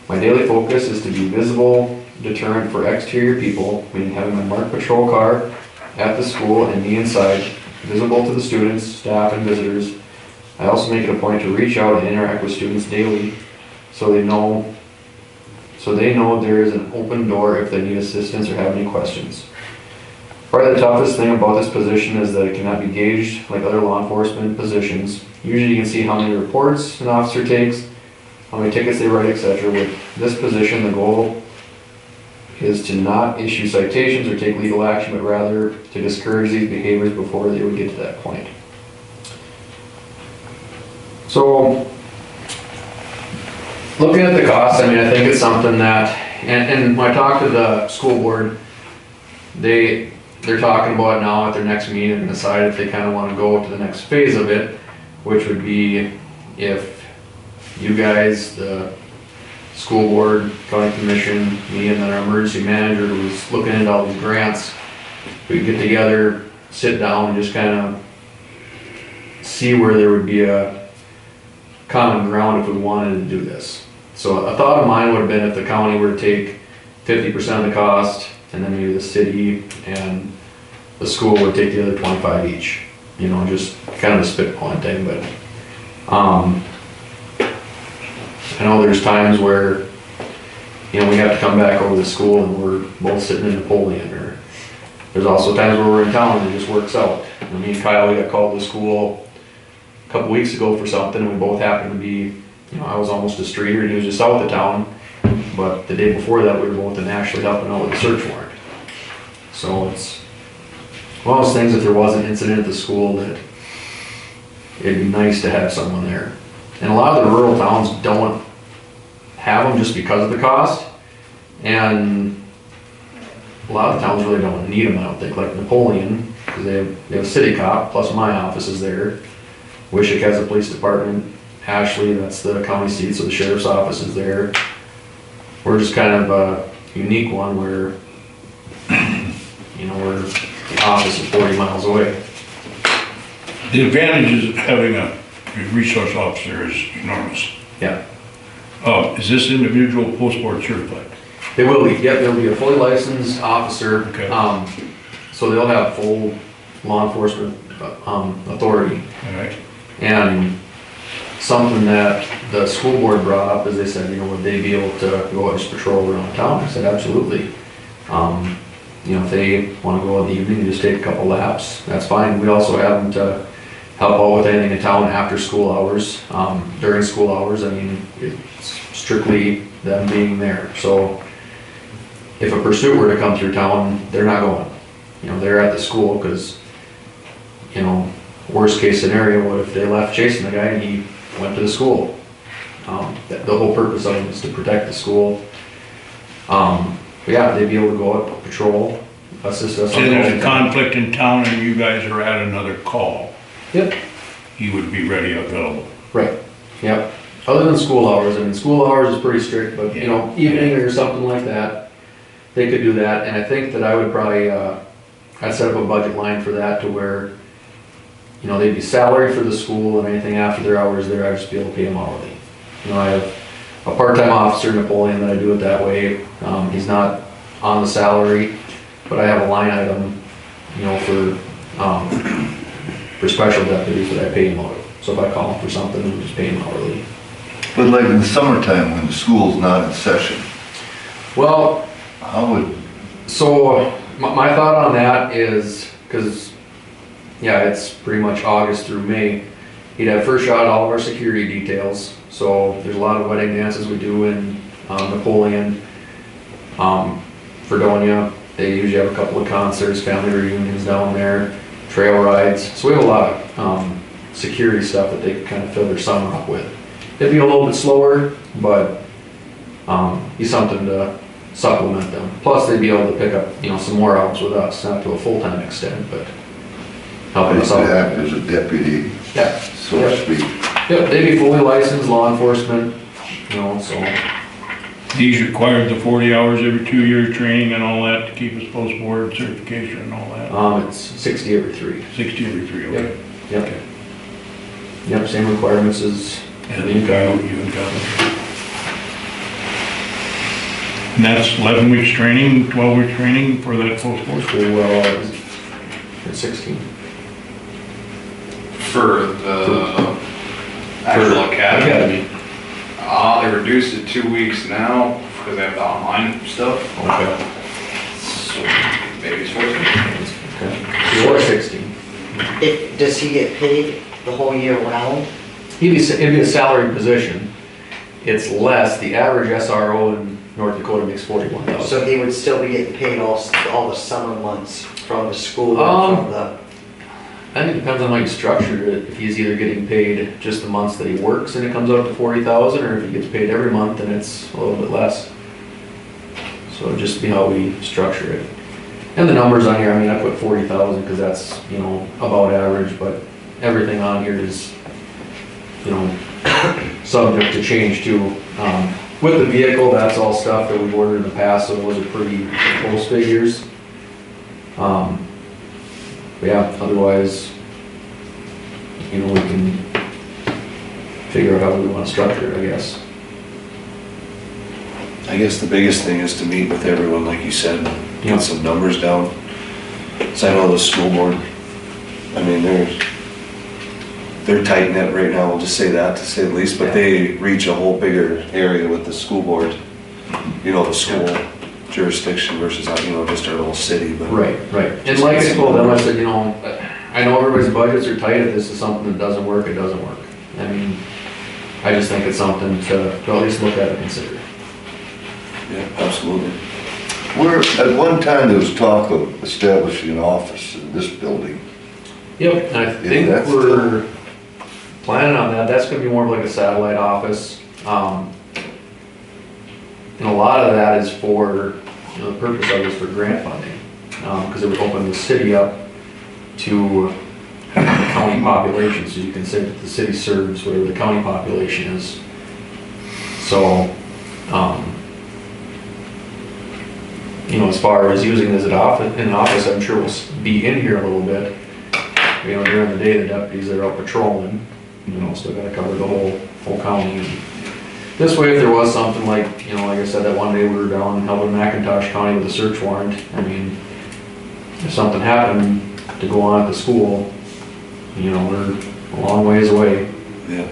My daily focus is to be visible deterrent for exterior people, meaning having my marked patrol car at the school and me inside, visible to the students, staff, and visitors. I also make it a point to reach out and interact with students daily so they know there is an open door if they need assistance or have any questions. Probably the toughest thing about this position is that it cannot be gauged like other law enforcement positions. Usually you can see how many reports an officer takes, how many tickets they write, etc. With this position, the goal is to not issue citations or take legal action, but rather to discourage these behaviors before they would get to that point. So, looking at the costs, I mean, I think it's something that, and when I talked to the school board, they're talking about it now at their next meeting and decide if they kind of want to go to the next phase of it, which would be if you guys, the school board, county commission, me, and then our emergency manager who's looking into all these grants, we could get together, sit down, and just kind of see where there would be a common ground if we wanted to do this. So a thought of mine would have been if the county were to take 50% of the cost, and then maybe the city and the school would take the other 25 each. You know, just kind of a spitballing thing, but I know there's times where, you know, we have to come back over to school and we're both sitting in Napoleon, or there's also times where we're in town and it just works out. And me and Kyle, we got called to school a couple weeks ago for something, and we both happened to be, you know, I was almost a streeter and he was just south of town, but the day before that we were both in Ashley helping out with the search warrant. So it's one of those things, if there was an incident at the school, that it'd be nice to have someone there. And a lot of the rural towns don't have them just because of the cost, and a lot of towns really don't need them, I don't think, like Napoleon, because they have a city cop, plus my office is there. Wishick has a police department. Ashley, that's the county seat, so the sheriff's office is there. We're just kind of a unique one where, you know, the office is 40 miles away. The advantages of having a resource officer is enormous. Yeah. Is this individual post-board certified? They will be, yep, they'll be a fully licensed officer. Okay. So they'll have full law enforcement authority. All right. And something that the school board brought up is they said, you know, would they be able to go out and patrol around town? I said, absolutely. You know, if they want to go in the evening and just take a couple laps, that's fine. We also have them to help out with anything in town after school hours. During school hours, I mean, it's strictly them being there. So if a pursuit were to come through town, they're not going. You know, they're at the school because, you know, worst case scenario, what if they left chasing the guy and he went to the school? The whole purpose of it is to protect the school. But yeah, they'd be able to go out, patrol, assist us. Say there's a conflict in town and you guys are at another call. Yep. He would be ready, available. Right, yep. Other than school hours, I mean, school hours is pretty strict, but you know, evening or something like that, they could do that. And I think that I would probably, I'd set up a budget line for that to where, you know, they'd be salary for the school, and anything after their hours there, I'd just be able to pay them hourly. You know, I have a part-time officer, Napoleon, that I do it that way. He's not on the salary, but I have a line item, you know, for special deputies that I pay him out of. So if I call him for something, I just pay him hourly. But like in the summertime when the school's not in session, Well, how would, so my thought on that is, because, yeah, it's pretty much August through May. he'd have first shot at all of our security details. So there's a lot of wedding dances we do in Napoleon, Fredonia. They usually have a couple of concerts, family reunions down there, trail rides. So we have a lot of security stuff that they can kind of fill their summer up with. It'd be a little bit slower, but be something to supplement them. Plus, they'd be able to pick up, some more hours with us, not to a full-time extent, but helping us They out. act as a deputy, Yeah. so to speak. Yep, they'd be fully licensed law enforcement, so. He's required the 40 hours every 2 year training and all that to keep his post board certification and all that. It's 60 every 3. 60 every 3, okay. Yep. Yep, same requirements as And then you got. And that's 11 weeks training, 12 weeks training for that post board? It's 16. For the actual academy. They reduced it 2 weeks now because they have the online stuff. Okay. So maybe it's 14. Okay. Or 16. Does he get paid the whole year round? It'd be a salary position. It's less, the average SRO in North Dakota makes 41,000. So he would still be getting paid all the summer months from the school, from the... I think it depends on how you structure it. If he's either getting paid just the months that he works and it comes out to 40,000, or if he gets paid every month and it's a little bit less. So it'd just be how we structure it. And the numbers on here, I put 40,000 because that's, about average, but everything on here is, subject to change too. With the vehicle, that's all stuff that we've ordered in the past, so those are pretty close figures. But yeah, otherwise, we can figure out how we want to structure it, I guess. I guess the biggest thing is to meet with everyone, like you said, Yeah. get some numbers down. So I know the school board, they're tight knit right now, we'll just say that, to say the least, but they reach a whole bigger area with the school board. The school jurisdiction versus, just our little city, but. Right. And like I told them, I said, I know everybody's budgets are tight. If this is something that doesn't work, it doesn't work. I just think it's something to at least look at and consider. Yeah, absolutely. At one time, there was talk of establishing an office in this building. Yep, and I think that's we're planning on that. That's gonna be more of like a satellite office. And a lot of that is for, the purpose of it is for grant funding. Because it would open the city up to the county population, so you can say that the city serves whatever the county population is. So, as far as using it as an office, I'm sure we'll be in here a little bit. During the day, the deputies are out patrolling, still gotta cover the whole county. This way, if there was something like I said, that one day we were down helping McIntosh County with a search warrant, if something happened to go on at the school, we're a long ways away. Yeah.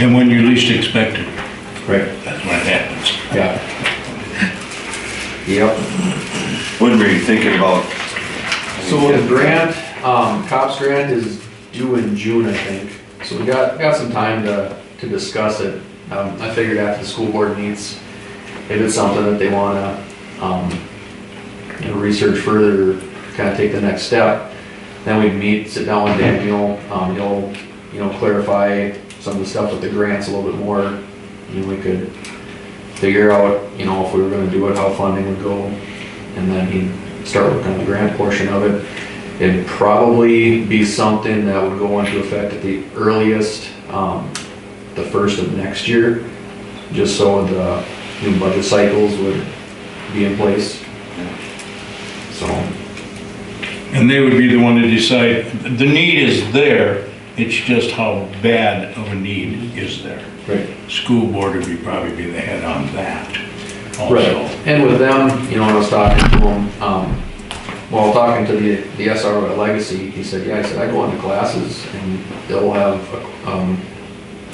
And when you least expect it, Right. that's when it happens. Yeah. Yep. When were you thinking about? So the grant, COPS grant is due in June, I think. So we got some time to discuss it. I figured after the school board meets, if it's something that they wanna, research further, kind of take the next step, then we'd meet, sit down with Daniel, he'll clarify some of the stuff with the grants a little bit more. We could figure out, if we were gonna do it, how funding would go, and then he'd start working on the grant portion of it. It'd probably be something that would go into effect at the earliest, the first of next year, just so the new budget cycles would be in place. So. And they would be the one to decide, the need is there, it's just how bad of a need is there. Right. School board would probably be the head on that also. Right, and with them, when I was talking to them, talking to the SRO at Legacy, he said, I go into classes and they'll have,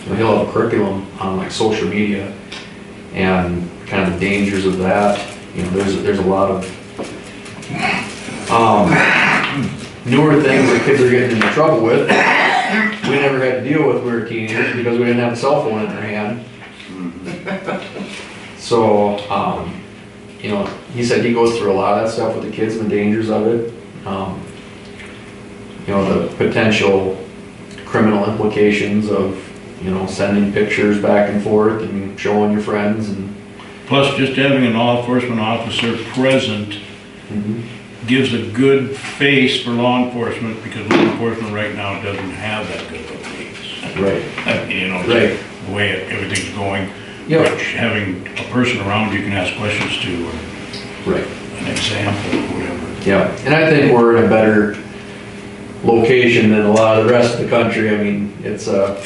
he'll have a curriculum on like social media and kind of the dangers of that. There's a lot of newer things that kids are getting into trouble with, we never had to deal with when we were teenagers because we didn't have a cell phone in our hand. So, you know, he said he goes through a lot of that stuff with the kids and the dangers of it. You know, the potential criminal implications of, you know, sending pictures back and forth and showing your friends and. Plus, just having a law enforcement officer present gives a good face for law enforcement, because law enforcement right now doesn't have that good of a face. Right. You know, Right. the way everything's going. Yep. Which having a person around you can ask questions to, or Right. an example or whatever. Yeah, and I think we're in a better location than a lot of the rest of the country. I mean, it's a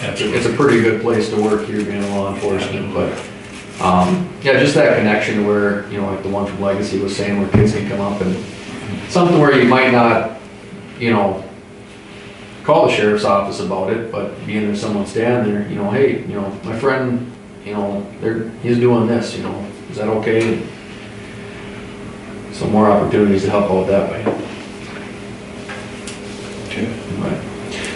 pretty good place to work here being law enforcement, but, yeah, just that connection where, you know, like the one from Legacy was saying, where kids can come up and something where you might not, you know, call the sheriff's office about it, but being there's someone standing there, you know, hey, you know, my friend, you know, he's doing this, you know, is that okay? Some more opportunities to help out that way. Okay.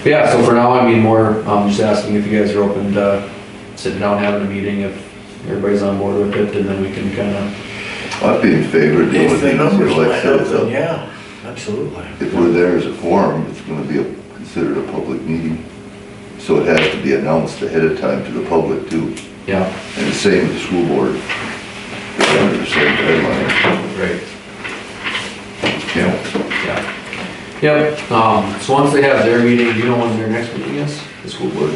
But yeah, so for now, I mean, more, just asking if you guys are open to sitting down, having a meeting, if everybody's on board with it, and then we can kind of. I'd be in favor of doing things, like I said, Yeah, absolutely. if we're there as a forum, it's gonna be considered a public meeting. So it has to be announced ahead of time to the public too. Yeah. And the same with the school board. They're under the same deadline. Right. Yeah. Yeah. Yep, so once they have their meeting, do you know when their next meeting is, the school board?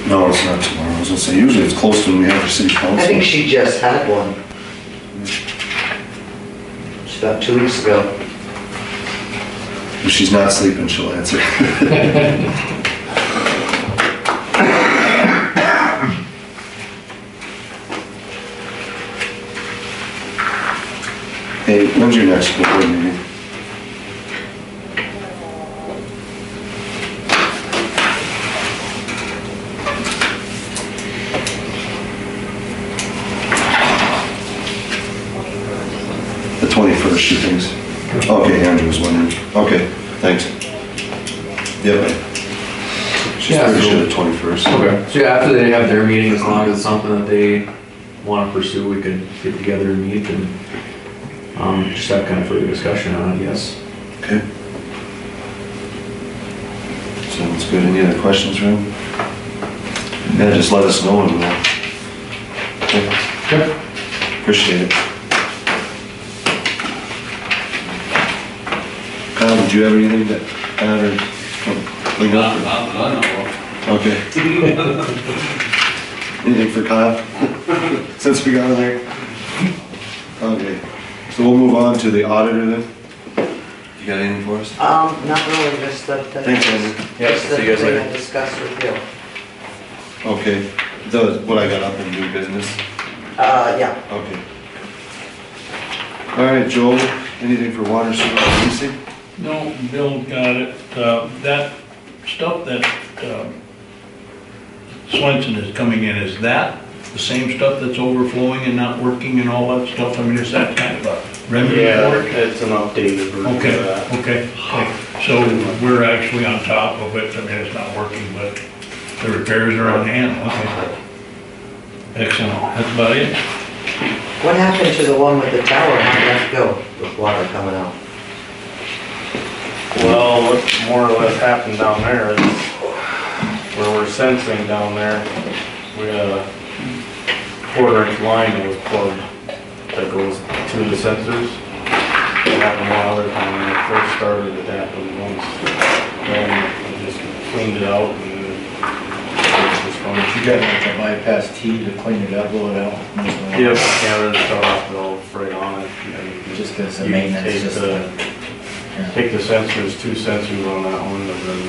No, it's not tomorrow. I was gonna say, usually it's close to when we have our city council. I think she just had one. It's about 2 weeks ago. If she's not sleeping, she'll answer. Hey, when's your next school board meeting? The 21st, she thinks. Okay, Andrew was wondering. Okay, thanks. Yep. She's Yeah, pretty so- sure the 21st. Okay. So yeah, after they have their meeting, as long as it's something that they wanna pursue, we could get together and meet and, just have kind of further discussion on it, yes. Okay. Sounds good. Any other questions, Ron? Yeah, just let us know and we'll. Okay. Yep. Appreciate it. Kyle, did you have anything to add or clean up? Okay. Anything for Kyle? Since we got him there? Okay, so we'll move on to the auditor then. You got anything for us? Not really, just that. Thanks, Andrew. Just the thing I discussed with you. Okay, what I got up in new business? Yeah. Okay. All right, Joel, anything for water, sewer, and leasing? No, Bill got it. That stuff that Swenson is coming in, is that the same stuff that's overflowing and not working and all that stuff? I mean, is that kind of a remedy Yeah, for it? it's an updated version of Okay, that. okay. So we're actually on top of it. I mean, it's not working, but the repairs are on hand. Okay. Excellent. That's about it. What happened to the one with the tower? How did that go with water coming out? Well, what more or less happened down there is where we're sensing down there, we had a 1/4-inch line that was plugged that goes to the sensors. It happened one other time when it first started, it happened once. Then we just cleaned it out and it's just fine. You got like a bypass T to clean it up, blow it out? Yep, camera to start off, they'll right on it. and then Just because the you can maintenance, take just the- Take the sensors, 2 sensors on that one, and then,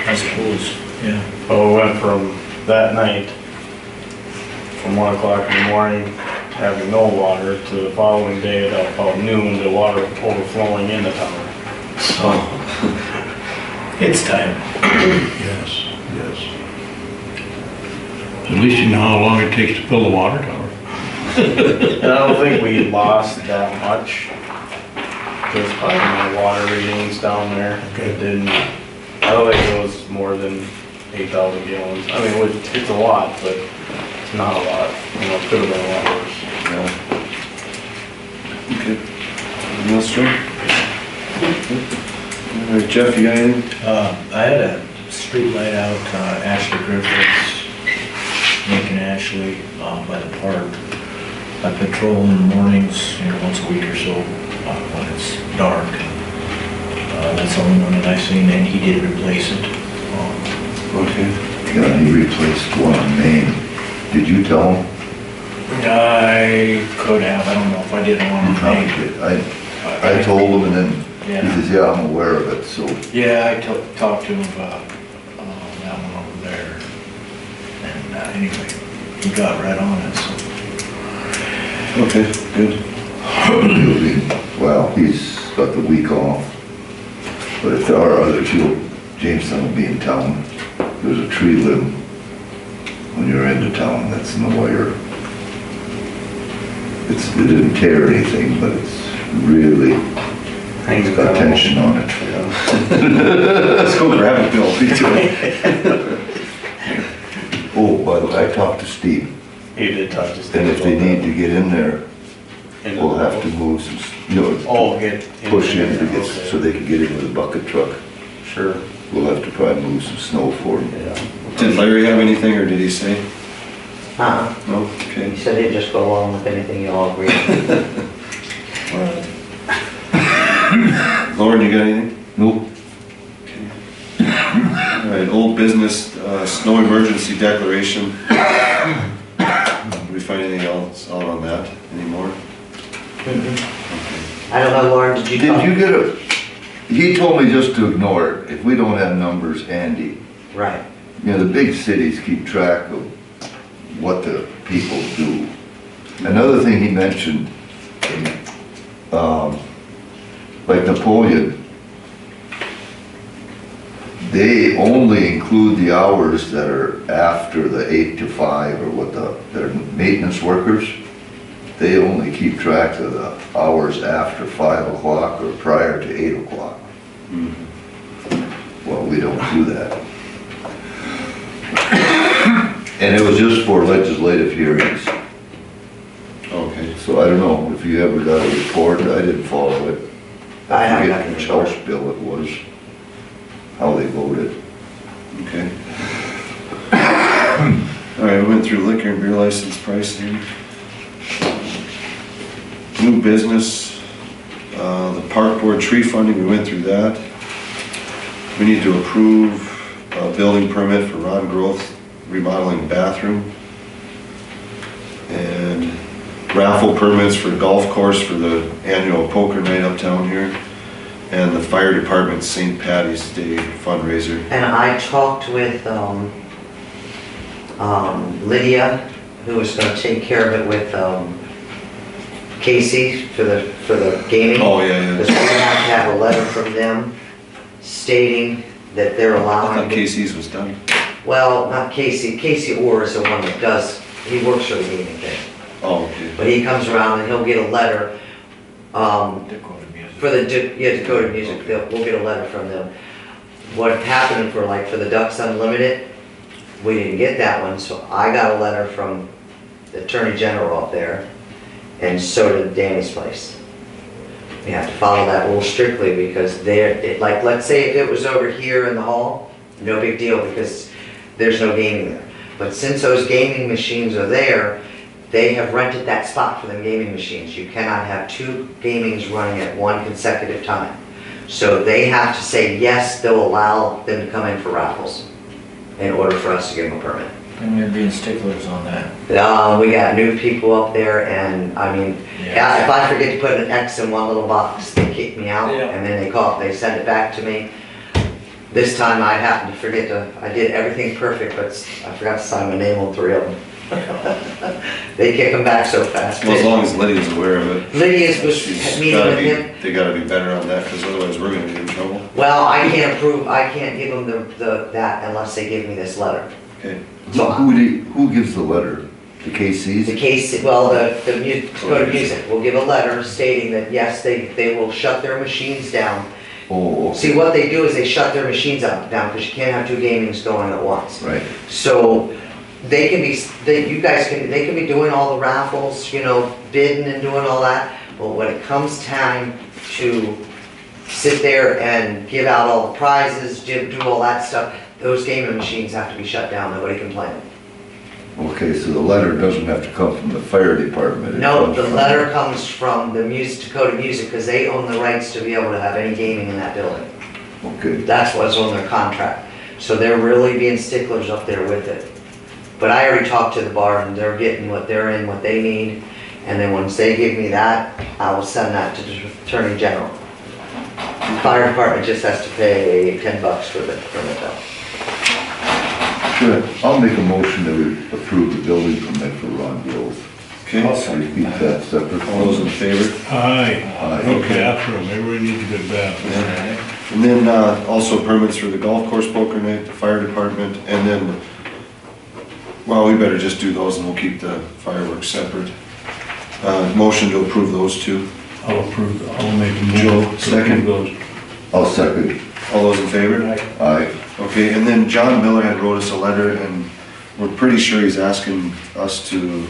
I suppose, yeah. oh, we went from that night, from 1 o'clock in the morning, having no water, to the following day at about noon, the water overflowing in the tower. So, it's time. Yes, yes. So At least you know how long it takes to build a water tower. And I don't think we lost that much. Just by my water readings down there. It didn't, I don't think it was more than 8,000 gallons. I mean, it's a lot, but it's not a lot. You know, it could have been a lot worse. Yeah. Okay. Anything else, Joe? All right, Jeff, you got anything? I had a street light out, Ashley Griffiths, Nick and Ashley, by the park. I patrol in the mornings, once a week or so, when it's dark. That's the only one that I've seen, and he did replace it. Okay. Yeah, he replaced one on Main. Did you tell him? I could have, I don't know if I did one. You probably did. I told him and then he Yeah, says, yeah, I'm aware of it, so. yeah, I talked to him about, that one over there. And, anyway, he got right on it, so. Okay, good. He'll be, well, he's got the week off. But if there are others, Jameson will be in town. There's a tree limb when you're into town that's in the wire. It didn't tear anything, but it's really, it's got tension on it. Let's go grab it, Bill. Me too. Oh, by the way, I talked to Steve, He did touch his. and if they need to get in there, we'll have to move some, Oh, get. push in to get, Okay. so they can get in with a bucket truck. Sure, We'll have to probably move some snow for them. yeah. Did Larry have anything, or did he say? No? He Okay. said he'd just go along with anything you all agree on. Lauren, you got anything? Nope. All right, old business, snow emergency declaration. Did we find anything else out on that anymore? I don't know, Lauren, did you talk? Did you get a, he told me just to ignore it, if we don't have numbers handy. Right. You know, the big cities keep track of what the people do. Another thing he mentioned, like Napoleon, they only include the hours that are after the 8 to 5 or what their maintenance workers. They only keep track of the hours after 5 o'clock or prior to 8 o'clock. Well, we don't do that. And it was just for legislative hearings. Okay. So I don't know if you ever got a report, I didn't follow it. I haven't forget gotten a which report. House bill it was, how they voted. Okay. All right, we went through liquor and beer license pricing. New business, the park board tree funding, we went through that. We need to approve a building permit for Ron Growth remodeling bathroom. And raffle permits for golf course for the annual poker night uptown here. And the fire department's St. Patty's Day fundraiser. And I talked with, Lydia, who was gonna take care of it with, Casey for the gaming. Oh, yeah, Because yeah. we're gonna have to have a letter from them stating that they're I allowing. thought Casey's was done. Well, not Casey, Casey Orr is the one that does, he works for the gaming thing. Oh, okay. But he comes around and he'll get a letter, Dakota Music. for the, Dakota Music, Okay. we'll get a letter from them. What happened for the Ducks Unlimited, we didn't get that one, so I got a letter from the Attorney General up there, and so did Danny's place. We have to follow that rule strictly because let's say if it was over here in the hall, no big deal because there's no gaming there. But since those gaming machines are there, they have rented that spot for them gaming machines. You cannot have two gamings running at one consecutive time. So they have to say, yes, they'll allow them to come in for raffles in order for us to give them a permit. And we're being sticklers on that. We got new people up there and, I mean, if I forget to put an X in one little box, they kick me out Yeah. and then they send it back to me. This time I happened to forget I did everything perfect, but I forgot to sign my name on 3 of them. They kick them back so fast. Well, as long as Lydia's aware of it. Lydia's was She's meeting gotta with be, him. they gotta be better on that, because otherwise we're gonna be in trouble. Well, I can't give them that unless they give me this letter. Okay, So who gives the letter? The The KCs? case, well, go to music, will give a letter stating that, yes, they will shut their machines down. Oh, okay, See, what they do is they shut their machines down, because you can't have two gamings going at once. right. So they can be, they can be doing all the raffles, bidding and doing all that. But when it comes time to sit there and give out all the prizes, do all that stuff, those gaming machines have to be shut down, nobody can play them. Okay, so the letter doesn't have to come from the fire department? It No, comes the from- letter comes from the Dakota Music, because they own the rights to be able to have any gaming in that building. Okay, That's what's on their contract. So they're really being sticklers up there with it. But I already talked to the bar, and they're getting what they need. And then once they give me that, I will send that to the Attorney General. The fire department just has to pay $10 for the permit though. good. I'll make a motion that we approve the building permit for Ron Gills. okay, I'll repeat that separate. all those in favor? Aye. Aye. Good bathroom, everybody needs a good bathroom. Yeah. And then, also permits for the golf course poker night, the fire department, and then, well, we better just do those and we'll keep the fireworks separate. Motion to approve those two. I'll make a Joe, motion. to second. approve those. I'll second. All those in favor? Aye. Okay, and then John Miller had wrote us a letter, and we're pretty sure he's asking us to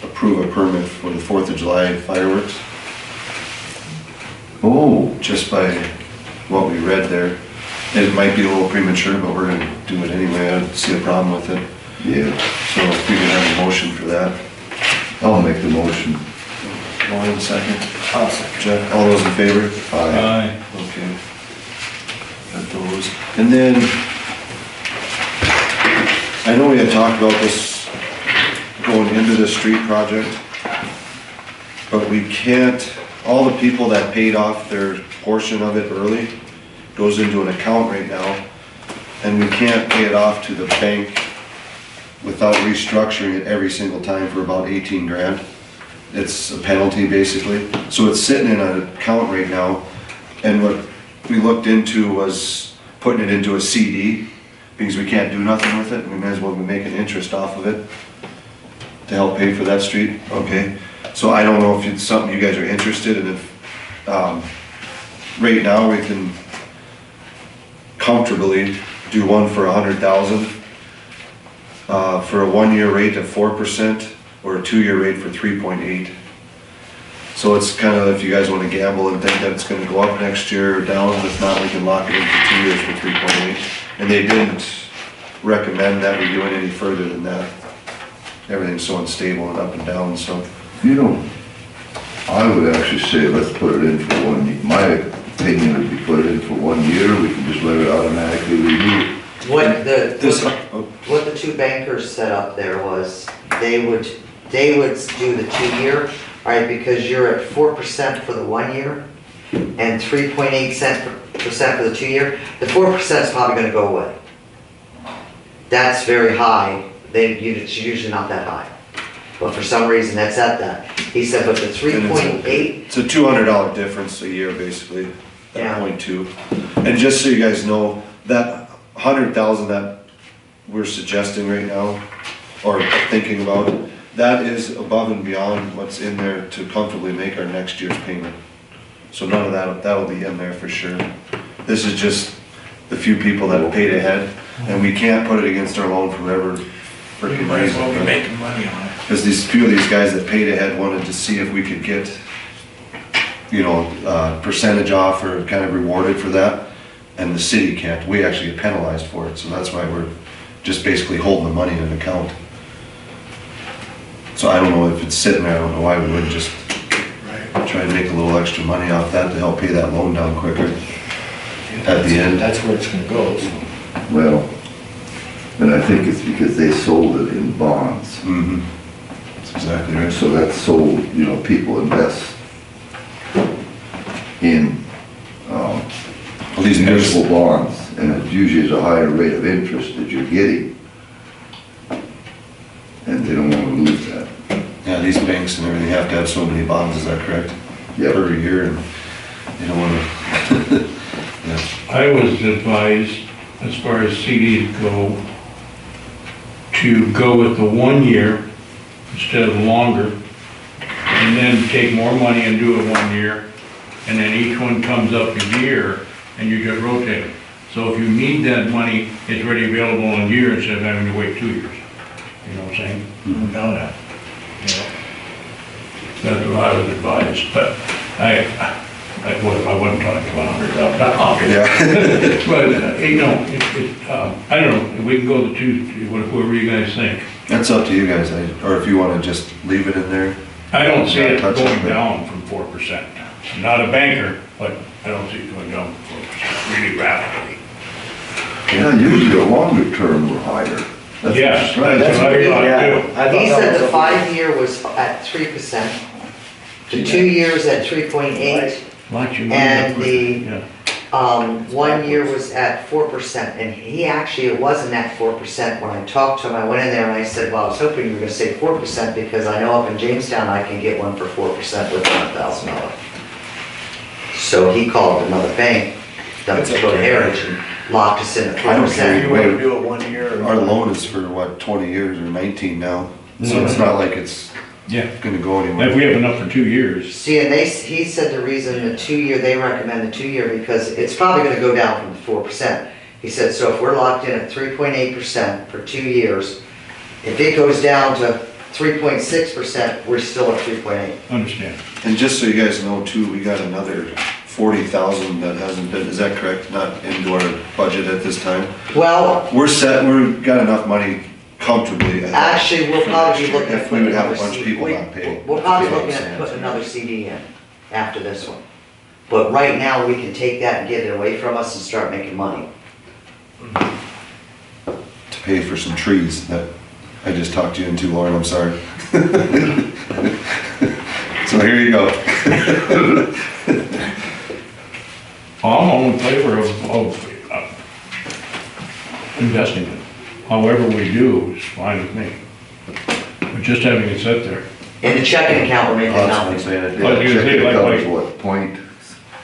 approve a permit for the 4th of July fireworks, Oh, just by what we read there. It might be a little premature, but we're gonna do it anyway. I don't see a problem with it. yeah. So if we can have a motion for that. I'll make the motion. One second. Jeff, all those in favor? Aye. Aye. Okay. Got those. And then, I know we had talked about this going into the street project, but we can't, all the people that paid off their portion of it early goes into an account right now, and we can't pay it off to the bank without restructuring it every single time for about 18 grand. It's a penalty basically. So it's sitting in an account right now, and what we looked into was putting it into a CD, because we can't do nothing with it, we might as well be making interest off of it to help pay for that street, okay? So I don't know if it's something you guys are interested in, if, right now we can comfortably do one for 100,000, for a 1-year rate of 4%, or a 2-year rate for 3.8. So it's kind of, if you guys want to gamble and think that it's going to go up next year or down, if not, we can lock it in for 2 years for 3.8. And they didn't recommend that we do it any further than that. Everything's so unstable and up and down, so. You know, I would actually say let's put it in for 1 year. My opinion would be put it in for 1 year, we can just let it automatically renew. What This, what the two bankers set up there was, they would do the 2-year, right, because you're at 4% for the 1 year and 3.8% for the 2 year. The 4% is probably gonna go away. That's very high, it's usually not that high. But for some reason, that's at that. He said, but the 3.8, it's a $200 difference a year, basically, Yeah. at 0.2. And just so you guys know, that 100,000 that we're suggesting right now, or thinking about, that is above and beyond what's in there to comfortably make our next year's payment. So none of that'll be in there for sure. This is just the few people that paid ahead, and we can't put it against our loan for whatever freaking Might as well be reason. making money on it. Because few of these guys that paid ahead wanted to see if we could get, percentage off or kind of rewarded for that. And the city can't, we actually get penalized for it, so that's why we're just basically holding the money in an account. So I don't know if it's sitting there, I don't know why we wouldn't just try to make a little extra money off that to help pay that loan down quicker at the end. That's where it's gonna go, so. Well, and I think it's because they sold it in bonds. Mm-hmm. That's exactly right. So that's sold, people invest in These municipal bonds, and it usually is a higher rate of interest that you're getting. And they don't want to lose that. Yeah, these banks and everything have to have so many bonds, is that correct? Yep. Per year, and you don't wanna, yeah. I was advised, as far as CDs go, to go with the 1 year instead of longer, and then take more money and do it 1 year, and then each one comes up a year, and you just rotate it. So if you need that money, it's already available in a year instead of having to wait 2 years. You know what I'm saying? Know that. That's what I was advised, but I wasn't talking about $100,000. Yeah. But, you know, I don't know, if we can go the two, whatever you guys think. That's up to you guys, or if you wanna just leave it in there. I don't see it Touch it, going but- down from 4%. I'm not a banker, but I don't see it going down from 4% really rapidly. Yeah, usually a longer term were higher. That's Yeah, what's right. that's what I thought too. He said the 5-year was at 3%, the 2 years at 3.8, Lot you money And up for- the- yeah. 1 year was at 4%, and he actually, it wasn't at 4%. When I talked to him, I went in there and I said, well, I was hoping you were gonna say 4%, because I know up in Jamestown, I can get one for 4% with $100,000. So he called another bank, Dakota Heritage, and locked us in at I don't care 4%. either way. Do it 1 year or? Our loan is for what, 20 years or 19 now, so it's not like it's Yeah, gonna go if anywhere. we have enough for 2 years, See, and he said the reason the 2-year, they recommend the 2-year because it's probably gonna go down from the 4%. He said, so if we're locked in at 3.8% for 2 years, if it goes down to 3.6%, we're still at 3.8. understand. And just so you guys know too, we got another 40,000 that hasn't been, is that correct? Not into our budget at this time? Well, We're set, we've got enough money comfortably. ahead actually, we'll probably be looking at If we putting would have a another bunch of CD. people not pay. We're probably looking at putting another CD in after this one. But right now, we can take that and get it away from us and start making money. To pay for some trees that I just talked you into, Lauren, I'm sorry. So here you go. I'm all in favor of investing it. However we do is fine with me. But just having it sit there. In the checking account, we're making That's what I'm nothing. saying. But you Yeah, say checking like- account like- is what,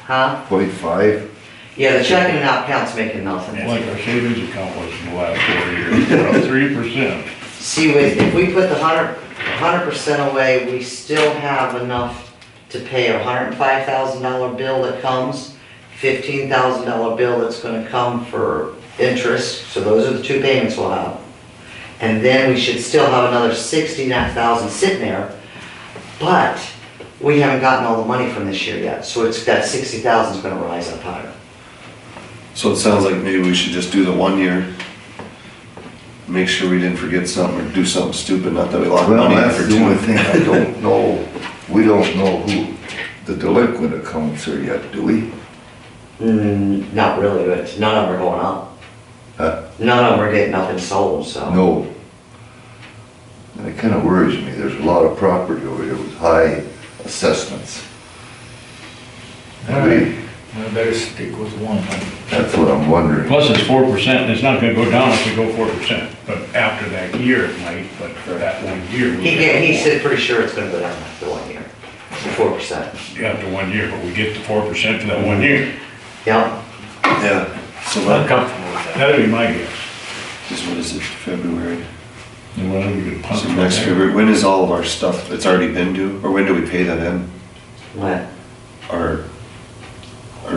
Huh? 0.5? Yeah, the checking account's making nothing. Like our savings account was in the last 4 years, about 3%. See, if we put the 100% away, we still have enough to pay a $105,000 bill that comes, $15,000 bill that's gonna come for interest, so those are the 2 payments we'll have. And then we should still have another 69,000 sitting there, but we haven't gotten all the money from this year yet, so it's, that 60,000 is gonna rise up higher. So it sounds like maybe we should just do the 1 year. Make sure we didn't forget something or do something stupid, not that we lost Well, money in that's for the only 2. thing I don't know. We don't know who the delinquent accounts are yet, do we? Not really, but none of them are going up. Huh? None of them are getting up and sold, so. No. And it kinda worries me. There's a lot of property over here with high assessments. All right, I better stick with one. That's what I'm wondering. Plus it's 4%, and it's not gonna go down if we go 4%. But after that year it might, but for that 1 year. He said pretty sure it's gonna go down after 1 year, 4%. After 1 year, but we get the 4% for that 1 year. Yep, Yeah, so I'm that, comfortable with that. That'd be my guess. is what is it, February? And whether we could punt So from next there. February, when is all of our stuff, it's already been due, or when do we pay that in? what? Our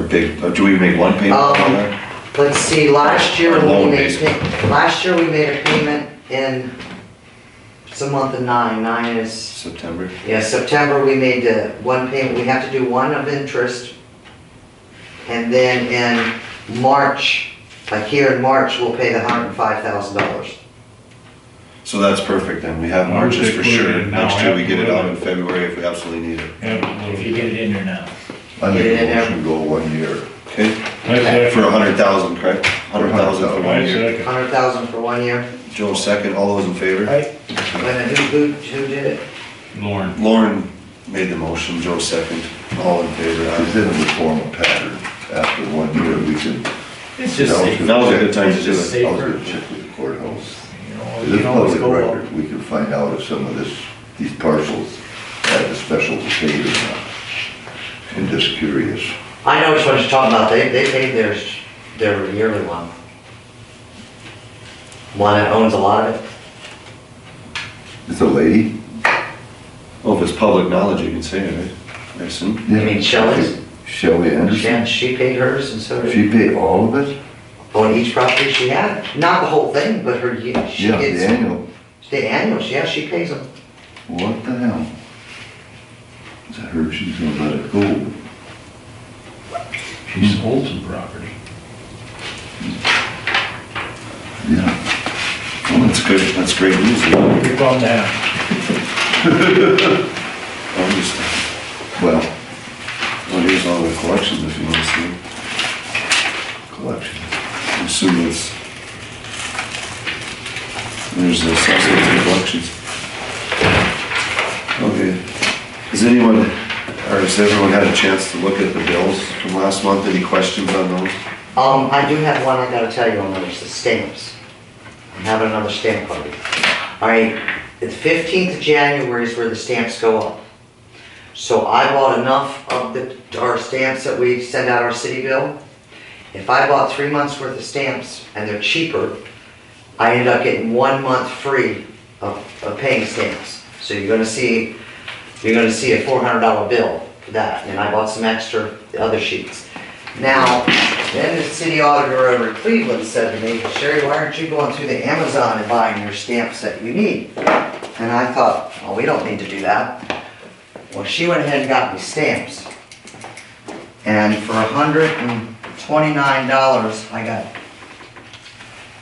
big, or do we make one payment on that? Let's see, last year Our we loan made, basically. last year we made a payment in, it's a month of 9 is, September? yeah, September we made the one payment, we have to do one of interest. And then in March, like here in March, we'll pay the $105,000. So that's perfect then, we have I would Marches say for put it sure, in now, next year we get it out in absolutely. February if we absolutely need it. If you get it in there now. I Get it make in a there. motion to go 1 year. Okay, That's for 100,000, correct? 100,000 for 1 year. second. 100,000 for 1 year. Joe second, all those in favor? Wait a minute, who did it? Lauren. Lauren made the motion, Joe second, all in favor, Because aye. then we form a pattern. After 1 year, we can. It's just safe. Now's a good time to It's do just it. I was safer. gonna check with the courthouse. You This know, always public go up. record, we can find out if some of these parcels had the special paid or not. I'm just curious. I know which one you're talking about, they paid their yearly one. One that owns a lot of it. It's a lady? Oh, if it's public knowledge, you can say it, right? I assume. You mean Shelley's? Shelley Anderson? And she paid hers and so did, She paid all of it? on each property she had. Not the whole thing, but her, she Yeah, gets. the annual. The annuals, yeah, she pays them. What the hell? I heard she's gonna let it go. She sold some property. Yeah. Well, that's good, that's great news. I'm You're on that. just, Well, well, here's all the collections if you want to see. collection. I assume it's, there's the substance and collections. Okay. Has anyone, or has everyone had a chance to look at the bills from last month? Any questions on those? I do have one I gotta tell you on those, the stamps. I'm having another stamp party. Alright, the 15th of January is where the stamps go up. So I bought enough of our stamps that we send out our city bill. If I bought 3 months worth of stamps and they're cheaper, I end up getting 1 month free of paying stamps. So you're gonna see a $400 bill for that. And I bought some extra other sheets. Now, then the city auditor over in Cleveland said to me, Sherry, why aren't you going through the Amazon and buying your stamps that you need? And I thought, oh, we don't need to do that. Well, she went ahead and got me stamps. And for $129, I got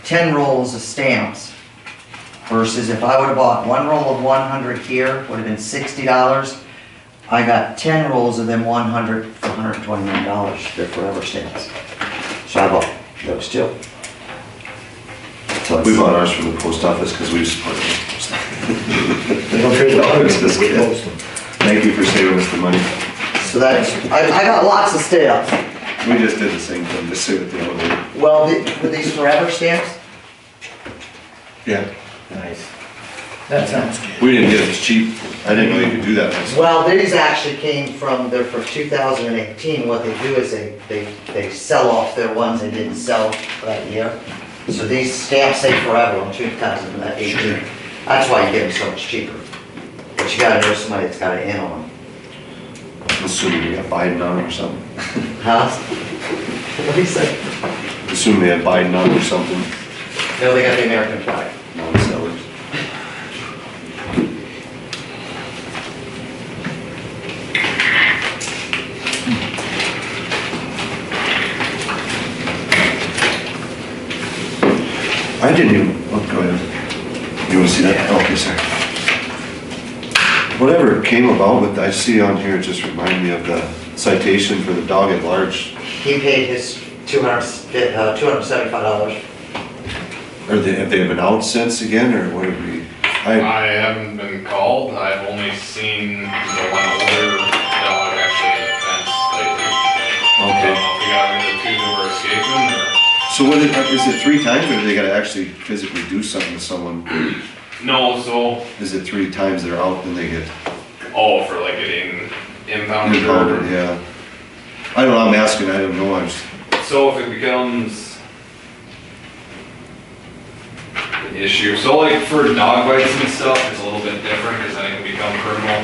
10 rolls of stamps. Versus if I would've bought one roll of 100 here, would've been $60. I got 10 rolls of them 100 for $129. They're forever stamps. So I bought those too. So We it's, bought ours from the post office because we support it. Just kidding. Thank you for saving us the money. so that's, I got lots of stamps. We just did the same thing, just save it the elevator. Well, were these forever stamps? Yeah. Nice. That sounds good. We didn't get it as cheap. I didn't know you could do that myself. Well, these actually came from, they're for 2018. What they do is they sell off their ones they didn't sell that year. So these stamps say forever on 2018. That's why you get them so much cheaper. But you gotta know somebody that's got an in on them. Assuming they got Biden on it or something. Huh? What do you say? Assuming they had Biden on it or something. No, they got the American flag. Non-sellers. I didn't even, oh, go ahead. You wanna see that? Okay, sorry. Whatever came about with, I see on here, it just reminded me of the citation for the dog at large. He paid his $275. Have they been out since again, or what have we? I haven't been called, I've only seen the one older dog actually in the fence lately. I don't Okay. know if we got rid of the two that were escaping or. So is it 3 times, or do they gotta actually physically do something to someone? No, so, Is it 3 times they're out, then they get for like getting impounded impounded, yeah? I don't know, I'm asking, I don't know, I'm just, So if it becomes an issue, so like for dog bites and stuff, it's a little bit different because then it can become criminal.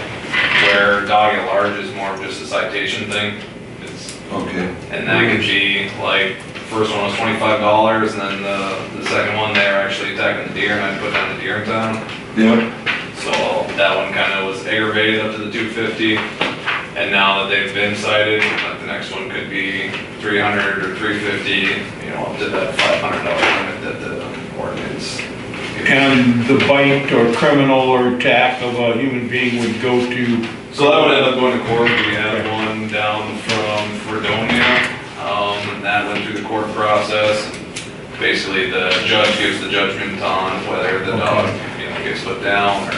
Where dog at large is more of just a citation thing. It's, okay. and that could be like, the first one was $25 and then the second one they were actually attacking the deer and I put down the deer in town. Yep. So that one kind of was aggravated up to the $250. And now that they've been cited, like the next one could be $300 or $350, up to that $500 limit that the ordinance. And the bite or criminal or attack of a human being would go to, So that would end up going to court. We had one down from Fredonia, and that went through the court process. Basically, the judge gives the judgment on whether the dog, gets put down or if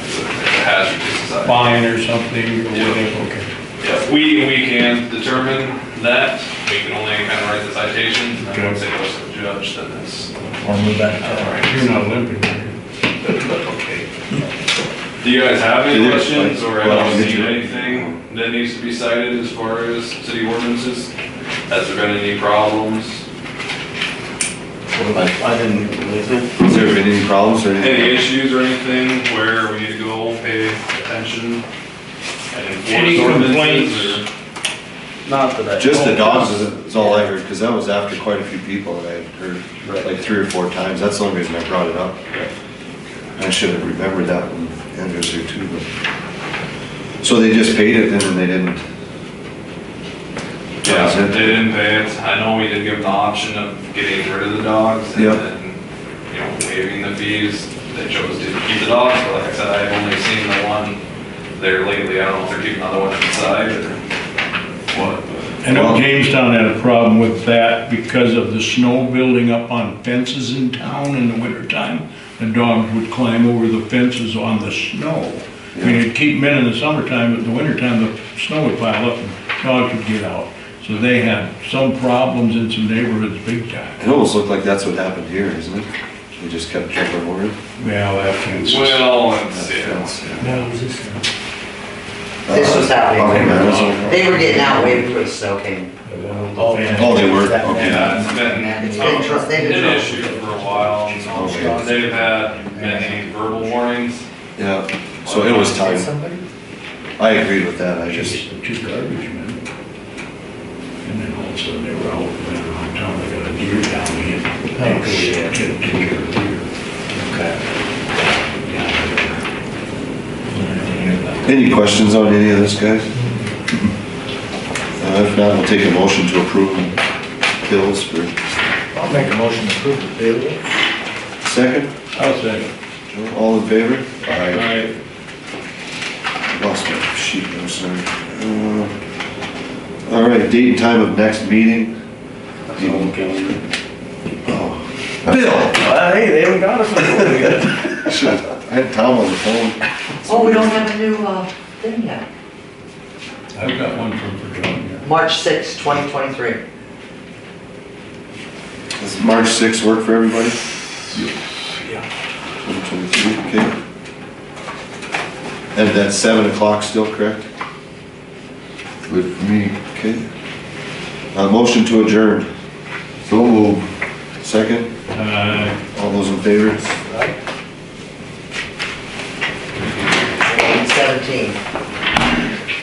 it's a hazard to society. fine or something, or Yeah. whatever, okay. Yeah, we can't determine that. We can only kind of write the citations, and then once it goes to the judge, then it's. Or move that. You're not limping, are you? Okay. Do you guys have any Yeah, questions, or well, have you seen you- anything that needs to be cited as far as city ordinances? Has there been any problems? I didn't listen. Has there been any problems or anything? Any issues or anything where we need to go pay attention and Any enforce complaints? ordinances Not that I. Just the dogs is all I heard, because that was after quite a few people that I had heard, like 3 or 4 times. That's the only reason I brought it up. I should have remembered that when Andrew's here too, but. So they just paid it then and they didn't? Yeah, That's it. they didn't pay it. I know we did give them the option of getting rid of the dogs and Yep. then, you know, waiving the fees. They chose to keep the dogs, but like I said, I've only seen the one there lately. I don't know if they're keeping another one inside or what. I know Jamestown had a problem with that because of the snow building up on fences in town in the wintertime. The dogs would climb over the fences on the snow. I mean, it'd keep them in the summertime, but in the wintertime, the snow would pile up and dogs would get out. So they had some problems in some neighborhoods big time. It almost looked like that's what happened here, isn't it? They just kept jumping over it. Well, that fence. Well, That it's, yeah. fence, yeah. This was happening. Okay, man, that's- They were getting out way before the snow came. Oh, they were? Okay. Yeah, it's been They've been an trouble. issue for a while. They've had many verbal warnings. Yeah, so it was time. I agreed with that, I just, Two garbage men. And then all of a sudden they were out, and around town, they got a deer down here. Oh, shit. Get a deer. any questions on any of this, guys? If not, we'll take a motion to approve bills for I'll make a motion to approve the bill. second. I'll second. Joe, all in favor? Aye. Lost my sheet, I'm sorry. All right, date and time of next meeting. Oh. Bill! Hey, they haven't got us. Shit, I had Tom on the phone. Oh, we don't have a new, thing yet. I've got one from Virginia. March 6, 2023. Does March 6th work for everybody? Yeah. 2023, okay. And that's 7 o'clock still, correct? Good for me. Okay. Motion to adjourn. So move. Second, all those in favor? 17.